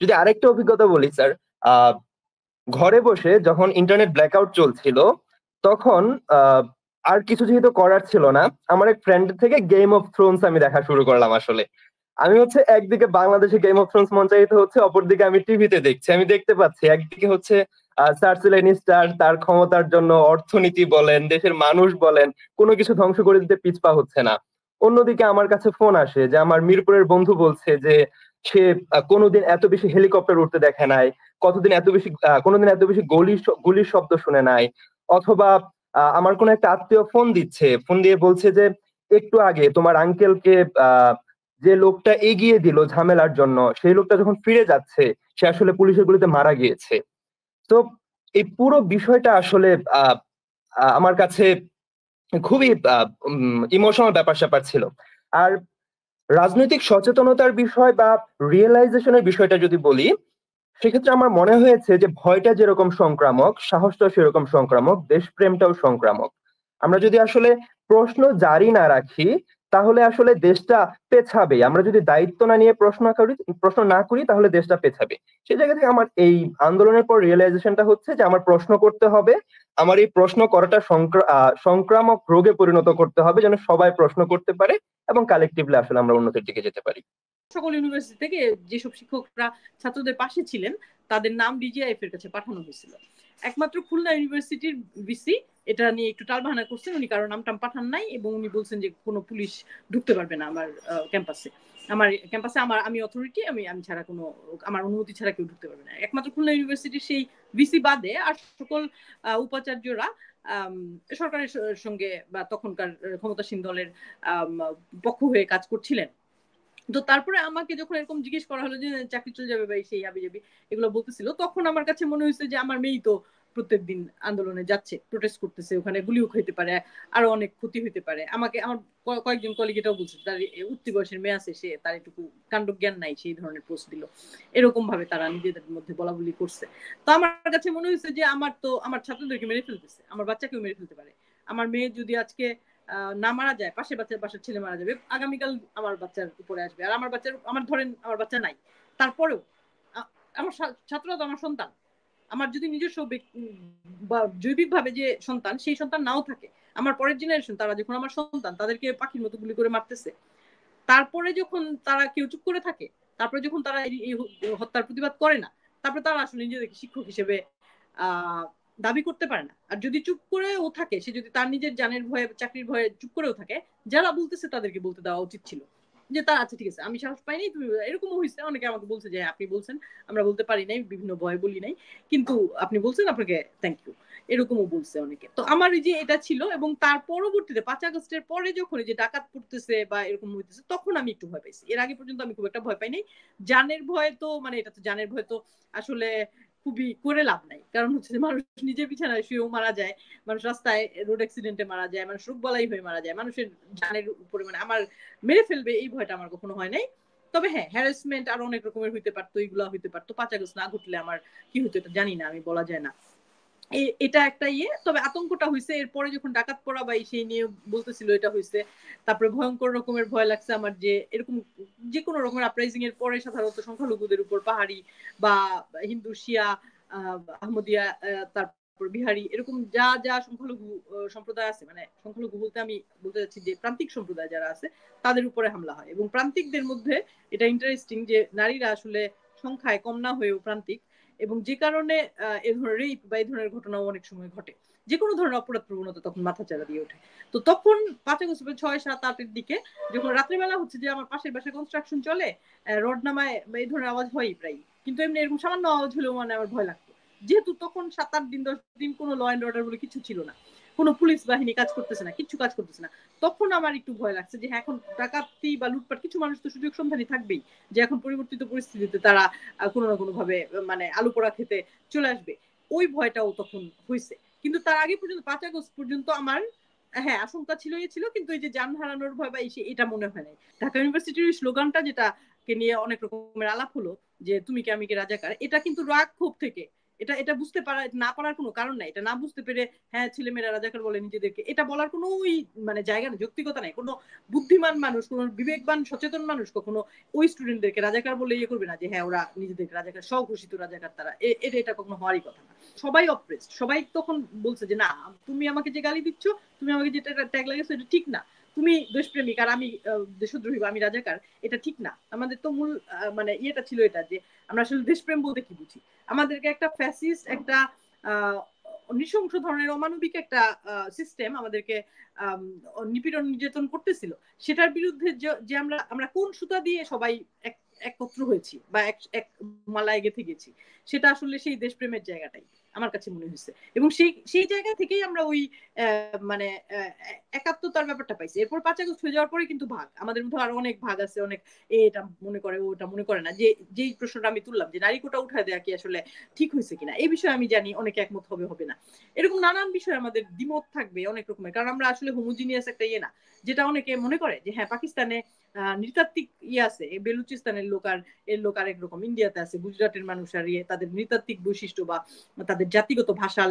যদি আরেকটা অভিজ্ঞতা বলি স্যার, আহ ঘরে বসে যখন ইন্টারনেট ব্ল্যাকআউট চলছিল, তখন আর কিছু যেহেতু করার ছিল না, আমার এক ফ্রেন্ড থেকে গেম অফ থ্রোনস আমি দেখা শুরু করলাম। আসলে আমি হচ্ছে একদিকে বাংলাদেশে গেম অফ থ্রোনস মঞ্চায়িত হচ্ছে, অপরদিকে আমি টিভিতে দেখছি। আমি দেখতে পাচ্ছি একদিকে হচ্ছে সার্সি ল্যানিস্টার তার ক্ষমতার জন্য অর্থনীতি বলেন, দেশের মানুষ বলেন, কোনো কিছু ধ্বংস করে দিতে পিছপা হচ্ছে না। অন্যদিকে আমার কাছে ফোন আসে যে আমার মিরপুরের বন্ধু বলছে যে সে কোনোদিন এত বেশি হেলিকপ্টার উঠতে দেখে নাই, কোনোদিন এত বেশি গুলির শব্দ শুনে নাই। অথবা আমার কোনো একটা আত্মীয় ফোন দিচ্ছে, ফোন দিয়ে বলছে যে একটু আগে তোমার আঙ্কেলকে যে লোকটা এগিয়ে দিল ঝামেলার জন্য, সেই লোকটা যখন ফিরে যাচ্ছে সে আসলে পুলিশের গুলিতে মারা গিয়েছে। তো এই পুরো বিষয়টা আসলে আমার কাছে খুবই ইমোশনাল ব্যাপার স্যাপার ছিল। আর রাজনৈতিক সচেতনতার বিষয় বা রিয়েলাইজেশনের বিষয়টা যদি বলি, সেক্ষেত্রে আমার মনে হয়েছে যে ভয়টা যেরকম সংক্রামক, সাহসটাও সেরকম সংক্রামক, দেশপ্রেমটাও সংক্রামক। আমরা যদি আসলে প্রশ্ন জারি না রাখি, তাহলে আসলে দেশটা পেছাবে। আমরা যদি দায়িত্ব না নিয়ে প্রশ্ন না করি, তাহলে দেশটা পেছাবে। সেই জায়গা থেকে আমার এই আন্দোলনের পর রিয়েলাইজেশনটা হচ্ছে যে আমার প্রশ্ন করতে হবে। আমার এই প্রশ্ন করাটা সংক্রামক রোগে পরিণত করতে হবে, যেন সবাই প্রশ্ন করতে পারে এবং কালেকটিভলি আসলে আমরা উন্নতির দিকে যেতে পারি। সকল ইউনিভার্সিটি থেকে যেসব শিক্ষকরা ছাত্রদের পাশে ছিলেন তাদের নাম ডিজিআইএফ এর কাছে পাঠানো হয়েছিল। একমাত্র খুলনা ইউনিভার্সিটির ভিসি এটা নিয়ে একটু টালবাহানা করছেন, উনি কারো নাম টাম পাঠান নাই এবং উনি বলছেন যে কোনো পুলিশ ঢুকতে পারবে না আমার ক্যাম্পাসে। আমি অথরিটি, আমি ছাড়া কোনো, আমার অনুমতি ছাড়া কেউ ঢুকতে পারবে না। একমাত্র খুলনা ইউনিভার্সিটির সেই ভিসি বাদে আর সকল উপাচার্যরা সরকারের সঙ্গে বা তখনকার ক্ষমতাসীন দলের পক্ষ হয়ে কাজ করছিলেন। তো তারপরে আমাকে যখন এরকম জিজ্ঞেস করা হলো যে চাকরি চলে যাবে ভাই, সেই আবিজাবি এগুলো বলতেছিল, তখন আমার কাছে মনে হয়েছে যে আমার মেয়েই তো প্রত্যেকদিন আন্দোলনে যাচ্ছে, প্রোটেস্ট করতেছে, ওখানে গুলিও খেতে পারে, আরো অনেক ক্ষতি হইতে পারে। আমাকে আমার কয়েকজন কলিগ এটাও বলছে তার উঠতি বয়সের মেয়ে আছে, সে তার একটু কাণ্ড জ্ঞান নাই, সেই ধরনের পোস্ট দিল। এরকম ভাবে তারা নিজেদের মধ্যে বলাবলি করছে। তো আমার কাছে মনে হয়েছে যে আমার ছাত্রদেরকে মেরে ফেলতেছে, আমার বাচ্চাকেও মেরে ফেলতে পারে। আমার মেয়ে যদি আজকে না মারা যায়, বাসার ছেলে মারা যাবে, আগামীকাল আমার বাচ্চার উপরে আসবে। আর আমার বাচ্চা নাই, তারপরেও আমার ছাত্ররা তো আমার সন্তান। আমার যদি নিজস্ব বা জৈবিক ভাবে যে সন্তান, সেই সন্তান নাও থাকে, আমার পরের জেনারেশন তারা যখন আমার সন্তান, তাদেরকে পাখির মতো গুলি করে মারতেছে, তারপরে যখন তারা কেউ চুপ করে থাকে, তারপরে যখন তারা এই হত্যার প্রতিবাদ করে না, তারপরে তারা আসলে নিজেদেরকে শিক্ষক হিসেবে দাবি করতে পারে না। আর যদি চুপ করেও থাকে, সে যদি তার নিজের জানের ভয়ে, চাকরির ভয়ে চুপ করেও থাকে, যারা বলতেছে তাদেরকে বলতে দেওয়া উচিত ছিল যে তা আচ্ছা ঠিক আছে, আমি সাহস পাইনি, তুমি এরকমও হয়েছে, অনেকে আমাকে বলছে যে আপনি বলছেন, আমরা বলতে পারি নাই, বিভিন্ন ভয় বলি নাই, কিন্তু আপনি বলছেন, আপনাকে থ্যাংক ইউ, এরকমও বলছে অনেকে। তো আমার এই যে এটা ছিল, এবং তার পরবর্তীতে 5 আগস্টের পরে যখন এই যে ডাকাত পড়তেছে বা এরকম হইতেছে, তখন আমি একটু ভয় পাইছি। এর আগে পর্যন্ত আমি খুব একটা ভয় পাই নাই। জানের ভয় তো এটা তো জানের ভয় তো আসলে খুবই করে লাভ নাই, কারণ হচ্ছে যে মানুষ নিজের বিছানায় শুয়েও মারা যায়, মানুষ রাস্তায় রোড অ্যাক্সিডেন্টে মারা যায়, মানুষ রোগ বালাই হয়ে মারা যায়, মানুষের জানের উপরে আমার মেরে ফেলবে এই ভয়টা আমার কখনো হয় নাই। তবে হ্যাঁ, হ্যারাসমেন্ট আর অনেক রকমের হইতে পারতো, এইগুলা হইতে পারতো। 5 আগস্ট না ঘটলে আমার কি হতো এটা জানি না, আমি বলা যায় না। এটা একটা তবে আতঙ্কটা হয়েছে এরপরে যখন ডাকাত পড়া বা সেই নিয়ে বলতেছিল এটা হয়েছে, তারপরে ভয়ঙ্কর রকমের ভয় লাগছে আমার যে এরকম যে কোনো রকমের আপরাইজিং এর পরে সাধারণত সংখ্যালঘুদের উপর পাহাড়ি বা হিন্দু, শিয়া, আহমদিয়া, তারপর বিহারি, এরকম যা যা সংখ্যালঘু সম্প্রদায় আছে, মানে সংখ্যালঘু বলতে আমি বলতে চাচ্ছি যে প্রান্তিক সম্প্রদায় যারা আছে তাদের উপরে হামলা হয়। এবং প্রান্তিকদের মধ্যে এটা ইন্টারেস্টিং যে নারীরা আসলে সংখ্যায় কম না হয়েও প্রান্তিক, এবং যে কারণে এ ধরনের রেপ বা এই ধরনের ঘটনাও অনেক সময় ঘটে, যে কোনো ধরনের অপরাধ প্রবণতা তখন মাথাচাড়া দিয়ে ওঠে। তো তখন 5 আগস্ট 6, 7, 8-এর দিকে যখন রাত্রিবেলা হচ্ছে যে আমার পাশের বাসায় কনস্ট্রাকশন চলে, রড নামায় বা এই ধরনের আওয়াজ হয়ই প্রায়, কিন্তু এমনি এরকম সামান্য আওয়াজ হলেও মানে আমার ভয় লাগতো, যেহেতু তখন 7-8 দিন 10 দিন কোনো ল অ্যান্ড অর্ডার বলে কিছু ছিল না, কোনো পুলিশ বাহিনী কাজ করতেছে না, কিছু কাজ করতেছে না। তখন আমার একটু ভয় লাগছে যে হ্যাঁ, এখন ডাকাতি বা লুটপাট, কিছু মানুষ তো সুযোগ সন্ধানী থাকবেই যে এখন পরিবর্তিত পরিস্থিতিতে তারা কোনো না কোনো ভাবে মানে আলু পোড়া খেতে চলে আসবে, ওই ভয়টাও তখন হয়েছে। কিন্তু তার আগে পর্যন্ত 5 আগস্ট পর্যন্ত আমার হ্যাঁ আশঙ্কা ছিল, কিন্তু এই যে যান হারানোর ভয় বা এটা মনে হয় নাই। ঢাকা ইউনিভার্সিটির স্লোগানটা যেটাকে নিয়ে অনেক রকমের আলাপ হলো যে তুমি কি আমি কি রাজাকার, এটা কিন্তু রাগ ক্ষোভ থেকে, এটা বুঝতে পারা না পারার কোনো কারণ নাই, এটা না বুঝতে পেরে হ্যাঁ ছেলেমেয়েরা রাজাকার বলে নিজেদেরকে, এটা বলার কোনো মানে জায়গা নেই, যৌক্তিকতা নাই। কোনো বুদ্ধিমান মানুষ, কোনো বিবেকবান সচেতন মানুষ কখনো ওই স্টুডেন্টদেরকে রাজাকার বলে করবে না যে হ্যাঁ ওরা নিজেদেরকে রাজাকার, স্বঘোষিত রাজাকার তারা, এটা কখনো হওয়ারই কথা না। সবাই অপ্রেসড, সবাই তখন বলছে যে না তুমি আমাকে যে গালি দিচ্ছ, তুমি আমাকে যেটা ট্যাগ লাগাচ্ছ এটা ঠিক না, তুমি দেশপ্রেমিক আর আমি দেশদ্রোহী বা আমি রাজাকার, এটা ঠিক না। আমাদের তো মূল মানে ইয়েটা ছিল এটা যে আমরা আসলে দেশপ্রেম বলতে কি বুঝি। আমাদেরকে একটা ফ্যাসিস্ট, একটা নৃশংস ধরনের অমানবিক একটা সিস্টেম আমাদেরকে নিপীড়ন নির্যাতন করতেছিল, সেটার বিরুদ্ধে যে আমরা কোন সুতা দিয়ে সবাই একত্র হয়েছি বা এক মালায় গেঁথে গেছি, সেটা আসলে সেই দেশপ্রেমের জায়গাটাই আমার কাছে মনে হয়েছে। এবং সেই জায়গা থেকেই আমরা ওই মানে একাত্মতার ব্যাপারটা পাইছি। এরপর 5 আগস্ট হয়ে যাওয়ার পরে কিন্তু ভাগ, আমাদের মধ্যে আরো অনেক ভাগ আছে, অনেক এটা মনে করে ওটা মনে করে না। যেই প্রশ্নটা আমি তুললাম যে নারী কোটা উঠায় দেওয়া কি আসলে ঠিক হয়েছে কিনা, এই বিষয়ে আমি জানি অনেকে একমত হবে না, এরকম নানান বিষয়ে আমাদের দ্বিমত থাকবে অনেক রকমের, কারণ আমরা আসলে হোমোজিনিয়াস একটা না, যেটা অনেকে মনে করে যে হ্যাঁ পাকিস্তানে নৃতাত্ত্বিক আছে, বেলুচিস্তানের লোক আর এর লোক আরেক রকম, ইন্ডিয়াতে আছে গুজরাটের মানুষ আর তাদের নৃতাত্ত্বিক বৈশিষ্ট্য বা তাদের জাতিগত ভাষা,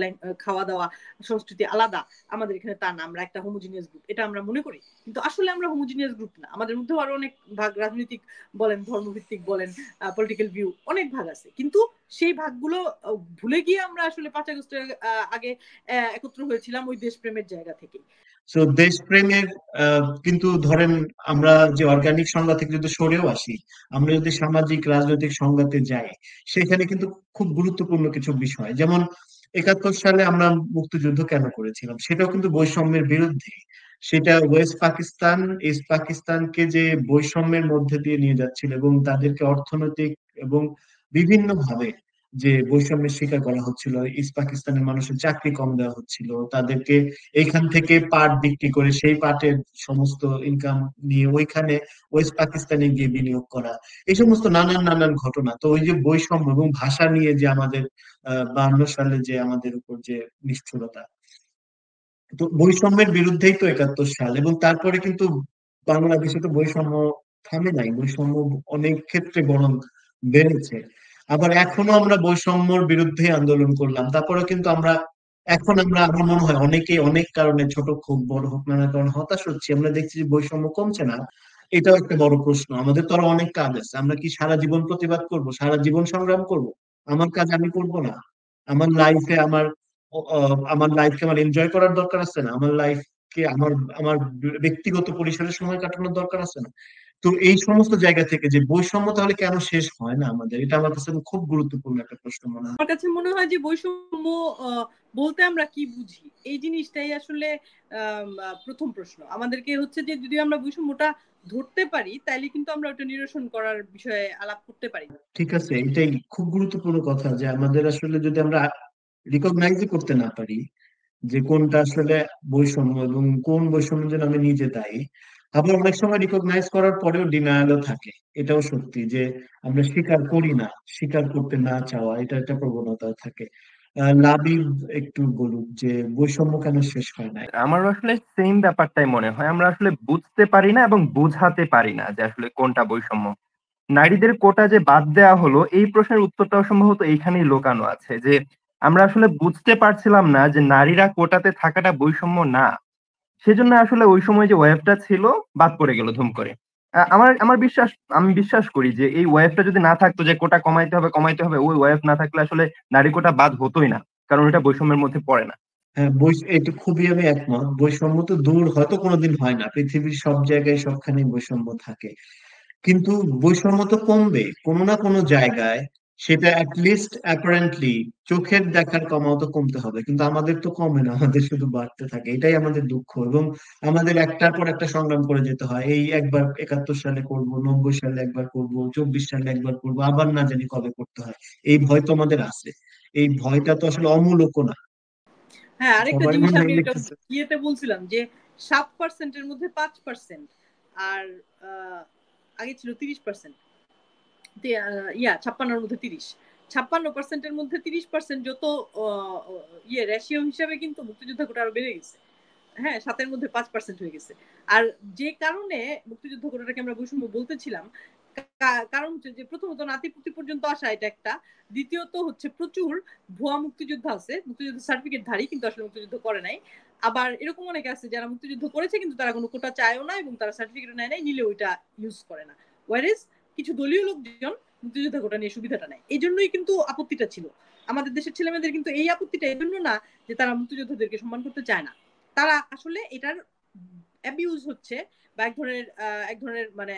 খাওয়া দাওয়া, সংস্কৃতি আলাদা, আমাদের এখানে তা না, আমরা একটা হোমোজিনিয়াস গ্রুপ, এটা আমরা মনে করি। কিন্তু আসলে আমরা হোমোজিনিয়াস গ্রুপ না, আমাদের মধ্যেও আরো অনেক ভাগ, রাজনৈতিক বলেন, ধর্মভিত্তিক বলেন, পলিটিক্যাল ভিউ, অনেক ভাগ আছে। কিন্তু সেই ভাগগুলো ভুলে গিয়ে আমরা আসলে 5 আগস্টের আগে একত্র হয়েছিলাম ওই দেশপ্রেমের জায়গা থেকে। তো দেশপ্রেমের কিন্তু ধরেন আমরা যে অর্গানিক সংজ্ঞা থেকে যদি সরেও আসি, আমরা যদি সামাজিক রাজনৈতিক সংজ্ঞাতে যাই, সেখানে কিন্তু খুব গুরুত্বপূর্ণ কিছু বিষয়, যেমন 71 সালে আমরা মুক্তিযুদ্ধ কেন করেছিলাম, সেটাও কিন্তু বৈষম্যের বিরুদ্ধে। সেটা ওয়েস্ট পাকিস্তান ইস্ট পাকিস্তানকে যে বৈষম্যের মধ্যে দিয়ে নিয়ে যাচ্ছিল এবং তাদেরকে অর্থনৈতিক এবং বিভিন্ন ভাবে যে বৈষম্যের শিকার করা হচ্ছিল, ইস্ট পাকিস্তানের মানুষের চাকরি কম দেওয়া হচ্ছিল, তাদেরকে এইখান থেকে পাট বিক্রি করে সেই পাটের সমস্ত ইনকাম নিয়ে ওইখানে ওয়েস্ট পাকিস্তানে গিয়ে বিনিয়োগ করা, এই সমস্ত নানান নানান ঘটনা। তো ওই যে বৈষম্য এবং ভাষা নিয়ে যে আমাদের 52 সালে যে আমাদের উপর যে নিষ্ঠুরতা, তো বৈষম্যের বিরুদ্ধেই তো 71 সাল। এবং তারপরে কিন্তু বাংলাদেশে তো বৈষম্য থামে নাই, বৈষম্য অনেক ক্ষেত্রে বরং বেড়েছে। আবার এখনো আমরা বৈষম্যর বিরুদ্ধে আন্দোলন করলাম, তারপরে কিন্তু আমার মনে হয় অনেকেই অনেক কারণে, ছোট হোক বড় হোক, নানা কারণে হতাশ হচ্ছি, আমরা দেখছি যে বৈষম্য কমছে না। এটাও একটা বড় প্রশ্ন। আমাদের তো আরো অনেক কাজ আছে, আমরা কি সারা জীবন প্রতিবাদ করব, সারা জীবন সংগ্রাম করব? আমার কাজ আমি করব না? আমার লাইফে আমার লাইফকে আমার এনজয় করার দরকার আছে না? আমার লাইফকে আমার আমার ব্যক্তিগত পরিসরে সময় কাটানোর দরকার আছে না? তো এই সমস্ত জায়গা থেকে যে বৈষম্য তাহলে কেন শেষ হয় না আমাদের, এটা আমার কাছে খুব গুরুত্বপূর্ণ একটা প্রশ্ন মনে হয়। আমার কাছে মনে হয় যে বৈষম্য বলতে আমরা কি বুঝি, এই জিনিসটাই আসলে প্রথম প্রশ্ন আমাদেরকে হচ্ছে যে যদি আমরা বৈষম্যটা ধরতে পারি তাহলে কিন্তু আমরা ওটা নিরসন করার বিষয়ে আলাপ করতে পারি। ঠিক আছে, এটাই খুব গুরুত্বপূর্ণ কথা, যে আমাদের আসলে যদি আমরা রিকগনাইজই করতে না পারি যে কোনটা আসলে বৈষম্য এবং কোন বৈষম্যের জন্য আমি নিজে দায়ী। আবার অনেক সময় রিকগনাইজ করার পরেও ডিনায়ালও থাকে, এটাও সত্যি যে আমরা স্বীকার করি না, স্বীকার করতে না চাওয়া, এটা একটা প্রবণতা থাকে। লাবিব একটু বলুন যে বৈষম্য কেন শেষ হয় না। আমার আসলে সেম ব্যাপারটাই মনে হয়, আমরা আসলে বুঝতে পারি না এবং বুঝাতে পারি না যে আসলে কোনটা বৈষম্য। নারীদের কোটা যে বাদ দেওয়া হলো, এই প্রশ্নের উত্তরটাও সম্ভবত এইখানেই লুকানো আছে, যে আমরা আসলে বুঝতে পারছিলাম না যে নারীরা কোটাতে থাকাটা বৈষম্য না। সেজন্য আসলে ওই সময় যে ওয়েভটা ছিল বাদ পড়ে গেল ধুম করে। আমি বিশ্বাস করি যে এই ওয়েভটা যদি না থাকতো যে কোটা কমাইতে হবে, ওই ওয়েভ না থাকলে আসলে নারী কোটা বাদ হতোই না। কারণ এটা বৈষম্যের মধ্যে পড়ে না। হ্যাঁ, এটা খুবই আমি একমত। বৈষম্য তো দূর, হয়তো কোনোদিন হয় না, পৃথিবীর সব জায়গায় সবখানেই বৈষম্য থাকে, কিন্তু বৈষম্য তো কমবে কোনো না কোনো জায়গায়। সেটা অ্যাটলিস্ট অ্যাপারেন্টলি চোখের দেখার কমাও তো কমতে হবে, কিন্তু আমাদের তো কমে না, আমাদের শুধু বাড়তে থাকে। এটাই আমাদের দুঃখ, এবং আমাদের একটার পর একটা সংগ্রাম করে যেতে হয়। এই একবার 71 সালে করব, 90 সালে একবার করব, 24 সালে একবার করব, আবার না জানি কবে করতে হয়। এই ভয় তো আমাদের আছে। এই ভয়টা তো আসলে অমূলক না। হ্যাঁ, আরেকটা সবাই জিনিস মনে আমি হয় এটা লিখতেছে। ইয়েতে বলছিলাম যে 7%-এর মধ্যে 5%, আর আগে ছিল 30%, 56-র মধ্যে 30, 56%-এর মধ্যে 30% যত রেশিও হিসাবে কিন্তু মুক্তিযোদ্ধা কোটা আরো বেড়ে গেছে। হ্যাঁ, 7-এর মধ্যে 5% হয়ে গেছে। আর যে কারণে মুক্তিযুদ্ধ কোটাটাকে আমরা বৈষম্য বলতেছিলাম, কারণ হচ্ছে যে প্রথমত নাতিপুতি পর্যন্ত আসা, এটা একটা। দ্বিতীয়ত হচ্ছে প্রচুর ভুয়া মুক্তিযোদ্ধা আছে, মুক্তিযুদ্ধ সার্টিফিকেট ধারী কিন্তু আসলে মুক্তিযুদ্ধ করে নাই। আবার এরকম অনেকে আছে যারা মুক্তিযুদ্ধ করেছে কিন্তু তারা কোনো কোটা চায়ও না, এবং তারা সার্টিফিকেট নেয় নাই, নিলে ওইটা ইউজ করে না। ওয়ারেজ কিছু দলীয় লোকজন মুক্তিযোদ্ধা কোটা নিয়ে সুবিধাটা নেয়। এই জন্যই কিন্তু আপত্তিটা ছিল আমাদের দেশের ছেলেমেয়েদের। কিন্তু এই আপত্তিটা এই জন্য না যে তারা মুক্তিযোদ্ধাদেরকে সম্মান করতে চায় না, তারা আসলে এটার অ্যাবিউজ হচ্ছে, বা এক ধরনের মানে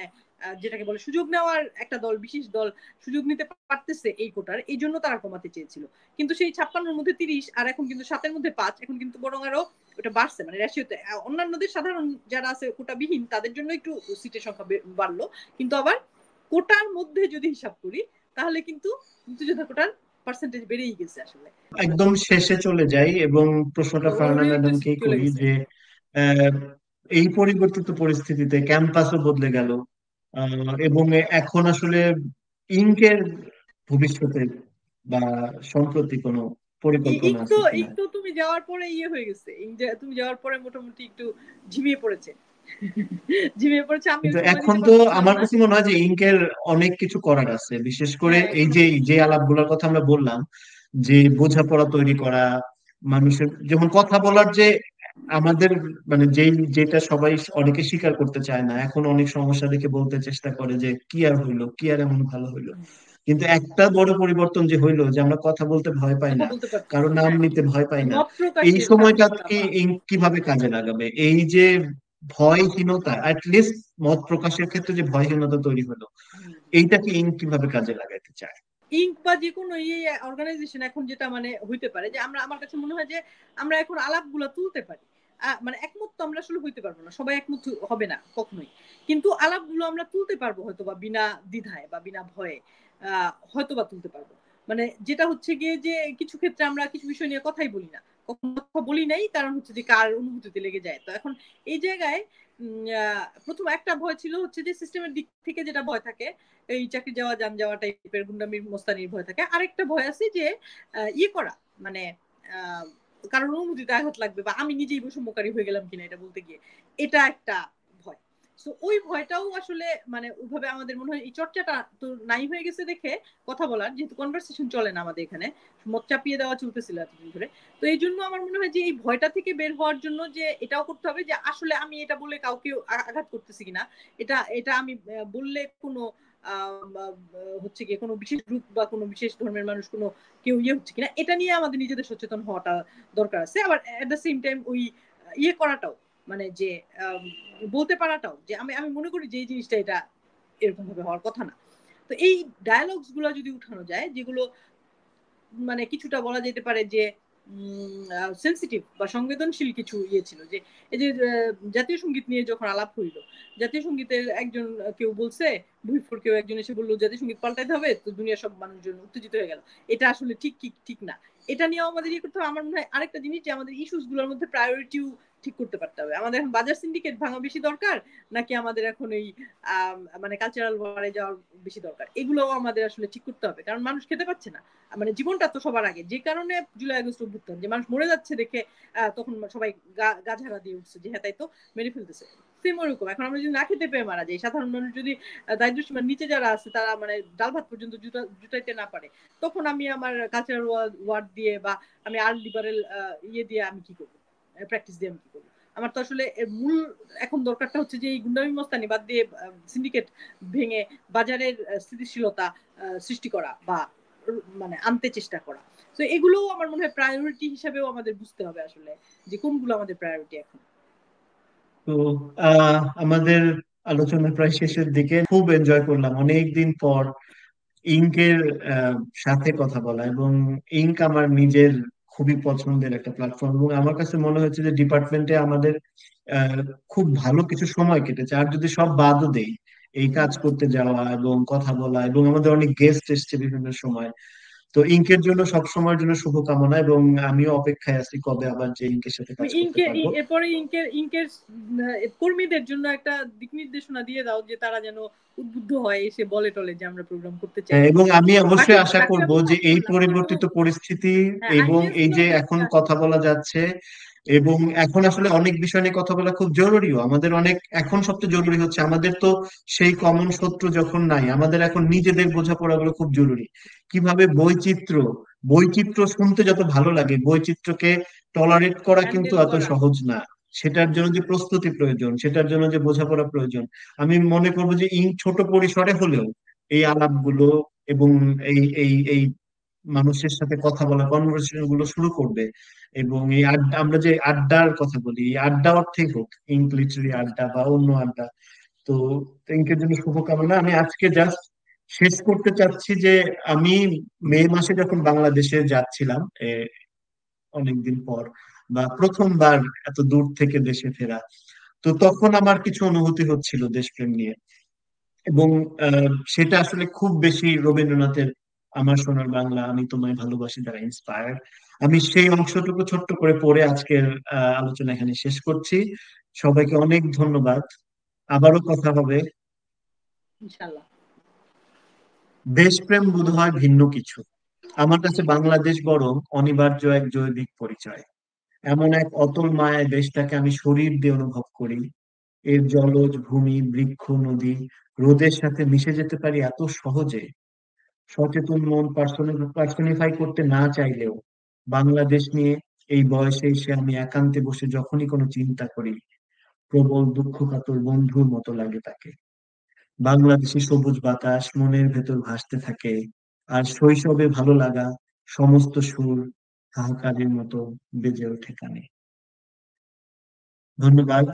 যেটাকে বলে সুযোগ নেওয়ার একটা দল, বিশেষ দল সুযোগ নিতে পারতেছে এই কোটার, এই জন্য তারা কমাতে চেয়েছিল। কিন্তু সেই 56-র মধ্যে 30 আর এখন কিন্তু 7-এর মধ্যে 5, এখন কিন্তু বরং আরো ওটা বাড়ছে, মানে রেশিওতে অন্যান্যদের সাধারণ যারা আছে কোটাবিহীন তাদের জন্য একটু সিটের সংখ্যা বাড়লো, কিন্তু আবার কোটার মধ্যে যদি হিসাব করি তাহলে কিন্তু মুক্তিযোদ্ধা কোটার পার্সেন্টেজ বেড়েই গেছে আসলে। একদম শেষে চলে যাই এবং প্রশ্নটা ফারহানা অলরেডি তো ম্যাডামকেই চলে করি গেছে। যে আহ, এই পরিবর্তিত পরিস্থিতিতে ক্যাম্পাসও বদলে গেল, এবং এখন আসলে ইনকের ভবিষ্যতে বা সম্প্রতি কোনো পরিকল্পনা আছে কিনা? ইক তো তুমি যাওয়ার পরে হয়ে গেছে, তুমি যাওয়ার পরে মোটামুটি একটু ঝিমিয়ে পড়েছে। ঝিমিয়ে পড়েছে, আমি কিন্তু সময় এখন দিতে তো পারতেছিলাম আমার না। কাছে মনে হয় যে ইনকের অনেক কিছু করার আছে, বিশেষ করে হ্যাঁ, এই এখনো যে অনেক যে কিছু করার। আলাপগুলোর কথা আমরা বললাম, যে বোঝাপড়া তৈরি করা, মানুষের যেমন কথা বলার যে আমাদের মানে যেটা সবাই অনেকে স্বীকার করতে চায় না, এখন অনেক সমস্যা দেখে বলতে চেষ্টা করে যে কি আর হইলো, কি আর এমন ভালো হইলো। কিন্তু একটা বড় পরিবর্তন যে হইলো যে আমরা কথা বলতে ভয় পাই কথা না, বলতে কারো পারতেছি, নাম হ্যাঁ। নিতে ভয় পাই না। মত এই প্রকাশের সময়টা স্বাধীনতা কি বা কিভাবে কাজে লাগাবে? এই যে ভয়হীনতা, লিস্ট মত প্রকাশের ক্ষেত্রে যে ভয়হীনতা তৈরি হলো, এইটাকে কিভাবে কাজে লাগাতে চায়? ইঙ্ক বা যে কোনো অর্গানাইজেশন এখন যেটা মানে হইতে পারে যে আমার কাছে মনে হয় যে আমরা এখন আলাপগুলো তুলতে পারি। মানে একমত তো আমরা আসলে হইতে পারবো না, সবাই একমত হবে না কখনোই, কিন্তু আলাপগুলো আমরা তুলতে পারবো হয়তো বা বিনা দ্বিধায় বা বিনা ভয়ে হয়তো বা তুলতে পারবো। মানে যেটা হচ্ছে গিয়ে যে কিছু ক্ষেত্রে আমরা কিছু বিষয় নিয়ে কথাই বলি না, কখনো কথা বলি নাই, কারণ হচ্ছে যে কার অনুভূতিতে লেগে যায়। তো এখন এই জায়গায় প্রথম একটা ভয় ছিল হচ্ছে যে সিস্টেমের দিক থেকে যেটা ভয় থাকে, এই চাকরি যাওয়া যান যাওয়া টাইপের গুন্ডামির মোস্তানির ভয় থাকে। আরেকটা ভয় আছে যে করা, মানে কারোর অনুভূতিতে আঘাত লাগবে বা আমি নিজেই বৈষম্যকারী হয়ে গেলাম কিনা এটা বলতে গিয়ে, এটা একটা ভয়। তো ওই ভয়টাও আসলে মানে ওইভাবে আমাদের মনে হয় এই চর্চাটা তো নাই হয়ে গেছে দেখে কথা বলার, যেহেতু কনভারসেশন চলে না আমাদের এখানে, মত চাপিয়ে দেওয়া চলতেছিল এতদিন ধরে। তো এই জন্য আমার মনে হয় যে এই ভয়টা থেকে বের হওয়ার জন্য যে এটাও করতে হবে যে আসলে আমি এটা বলে কাউকে আঘাত করতেছি কিনা, এটা আমি বললে কোনো হচ্ছে গিয়ে কোনো বিশেষ গ্রুপ বা কোনো বিশেষ ধর্মের মানুষ কোনো কেউ হচ্ছে কিনা, এটা নিয়ে আমাদের নিজেদের সচেতন হওয়াটা দরকার আছে। আবার এট দ্য সেম টাইম ওই করাটাও, মানে যে বলতে পারাটাও যে আমি আমি মনে করি যে এই জিনিসটা এটা এরকম ভাবে হওয়ার কথা না। তো এই ডায়ালগস গুলো যদি উঠানো যায়, যেগুলো মানে কিছুটা বলা যেতে পারে যে সেন্সিটিভ বা সংবেদনশীল কিছু ছিল, যে এই যে জাতীয় সঙ্গীত নিয়ে যখন আলাপ হইলো, জাতীয় সঙ্গীতের একজন কেউ বলছে, ভুইফোর কেউ একজন এসে বললো জাতীয় সঙ্গীত পাল্টাইতে হবে, তো দুনিয়ার সব মানুষজন উত্তেজিত হয়ে গেল। এটা আসলে ঠিক না, এটা নিয়েও আমাদের করতে হবে। আমার মনে হয় আরেকটা জিনিস যে আমাদের ইস্যুস গুলোর মধ্যে প্রায়োরিটিও ঠিক করতে পারতে হবে। আমাদের এখন বাজার সিন্ডিকেট ভাঙা বেশি দরকার, নাকি আমাদের এখন এই মানে কালচারাল ওয়ারে যাওয়ার বেশি দরকার, এগুলোও আমাদের আসলে ঠিক করতে হবে। কারণ মানুষ খেতে পাচ্ছে না, মানে জীবনটা তো সবার আগে। যে কারণে জুলাই আগস্ট অভ্যুত্থান, যে মানুষ মরে যাচ্ছে দেখে তখন সবাই গা ঝাড়া দিয়ে উঠছে যে হ্যাঁ তাই তো, মেরে ফেলতেছে। সেম ওরকম এখন আমরা যদি না খেতে পেয়ে মারা যাই, সাধারণ মানুষ যদি দারিদ্র সীমার নিচে যারা আছে তারা মানে ডাল ভাত পর্যন্ত জুটাইতে না পারে, তখন আমি আমার কালচারাল ওয়ার্ড দিয়ে বা আমি আর্ট লিবারেল ইয়ে দিয়ে আমি কি করবো, প্র্যাকটিস দিয়ে আমি কি করবো? আমার তো আসলে মূল এখন দরকারটা হচ্ছে যে এই গুন্ডামি মস্তানি বাদ দিয়ে সিন্ডিকেট ভেঙে বাজারের স্থিতিশীলতা সৃষ্টি করা বা মানে আনতে চেষ্টা করা। তো এগুলোও আমার মনে হয় প্রায়োরিটি হিসাবেও আমাদের বুঝতে হবে আসলে যে কোনগুলো আমাদের প্রায়োরিটি এখন। তো আমাদের আলোচনা প্রায় শেষের দিকে। খুব এনজয় করলাম অনেক দিন পর ইঙ্কের আহ, সাথে কথা বলা, এবং ইঙ্ক আমার নিজের খুবই পছন্দের একটা প্ল্যাটফর্ম, এবং আমার কাছে মনে হচ্ছে যে ডিপার্টমেন্টে আমাদের আহ, খুব ভালো কিছু সময় কেটেছে। আর যদি সব বাদও দেই, এই কাজ করতে যাওয়া এবং কথা বলা, এবং আমাদের অনেক গেস্ট এসছে বিভিন্ন সময়, তো ইঙ্কের জন্য সব সময়ের জন্য শুভকামনা, এবং আমিও অপেক্ষায় আছি কবে আবার যে ইঙ্কের সাথে তুমি কাজ করতে পারবো। এরপরে ইঙ্কের কর্মীদের জন্য একটা দিক নির্দেশনা দিয়ে দাও যে তারা যেন উদ্বুদ্ধ হয়, এসে বলে টলে যে আমরা প্রোগ্রাম করতে চাই। হ্যাঁ, এবং আমি বাকি অবশ্যই আশা বাকি করব যে এই পরিবর্তিত পরিস্থিতি এবং আইডিয়াস এই গুলো যে আমাদের এখন কথা বলা যাচ্ছে, এবং এখন আসলে অনেক বিষয় নিয়ে কথা বলা খুব জরুরিও আমাদের। অনেক এখন সবচেয়ে জরুরি হচ্ছে আমাদের তো সেই কমন শত্রু যখন নাই, আমাদের এখন নিজেদের বোঝাপড়াগুলো খুব জরুরি। কিভাবে বৈচিত্র্য শুনতে যত ভালো লাগে, বৈচিত্র্যকে টলারেট করা কিন্তু হ্যান্ডেল এত করা। সহজ না। সেটার জন্য যে প্রস্তুতি প্রয়োজন, সেটার জন্য যে বোঝাপড়া প্রয়োজন, আমি মনে করবো যে ছোট পরিসরে হলেও এই আলাপগুলো এবং এই মানুষের সাথে কথা বলা, কনভারসেশন গুলো শুরু করবে। এবং এই আড্ডা, আমরা যে আড্ডার কথা বলি, এই আড্ডা অর্থেই হোক, ইংলিটারি আড্ডা বা অন্য আড্ডা। তো ইনকের জন্য শুভকামনা। আমি আজকে জাস্ট শেষ করতে চাচ্ছি যে আমি মে মাসে যখন বাংলাদেশে যাচ্ছিলাম অনেকদিন পর, বা প্রথমবার এত দূর থেকে দেশে ফেরা, তো তখন আমার কিছু অনুভূতি হচ্ছিল দেশপ্রেম নিয়ে। এবং সেটা আসলে খুব বেশি রবীন্দ্রনাথের আমার সোনার বাংলা আমি তোমায় ভালোবাসি দ্বারা ইন্সপায়ার্ড। আমি সেই অংশটুকু ছোট্ট করে পড়ে আজকের আলোচনা এখানে শেষ করছি। সবাইকে অনেক ধন্যবাদ। আবারও কথা হবে। ইনশাআল্লাহ। দেশপ্রেম বোধহয় ভিন্ন কিছু, আমার কাছে বাংলাদেশ বরং অনিবার্য এক জৈবিক পরিচয়। এমন এক অতল মায়ায় দেশটাকে আমি শরীর দিয়ে অনুভব করি। এর জলজ ভূমি, বৃক্ষ, নদী, রোদের সাথে মিশে যেতে পারি এত সহজে। সচেতন মন পার্সোনিফাই করতে না চাইলেও বাংলাদেশ নিয়ে এই বয়সে এসে আমি একান্তে বসে যখনই কোনো চিন্তা করি, প্রবল দুঃখ কাতর বন্ধুর মতো লাগে তাকে। বাংলাদেশি সবুজ বাতাস মনের ভেতর ভাসতে থাকে, আর শৈশবে ভালো লাগা সমস্ত সুর হাহাকারের মতো বেজে ওঠে কানে। ধন্যবাদ।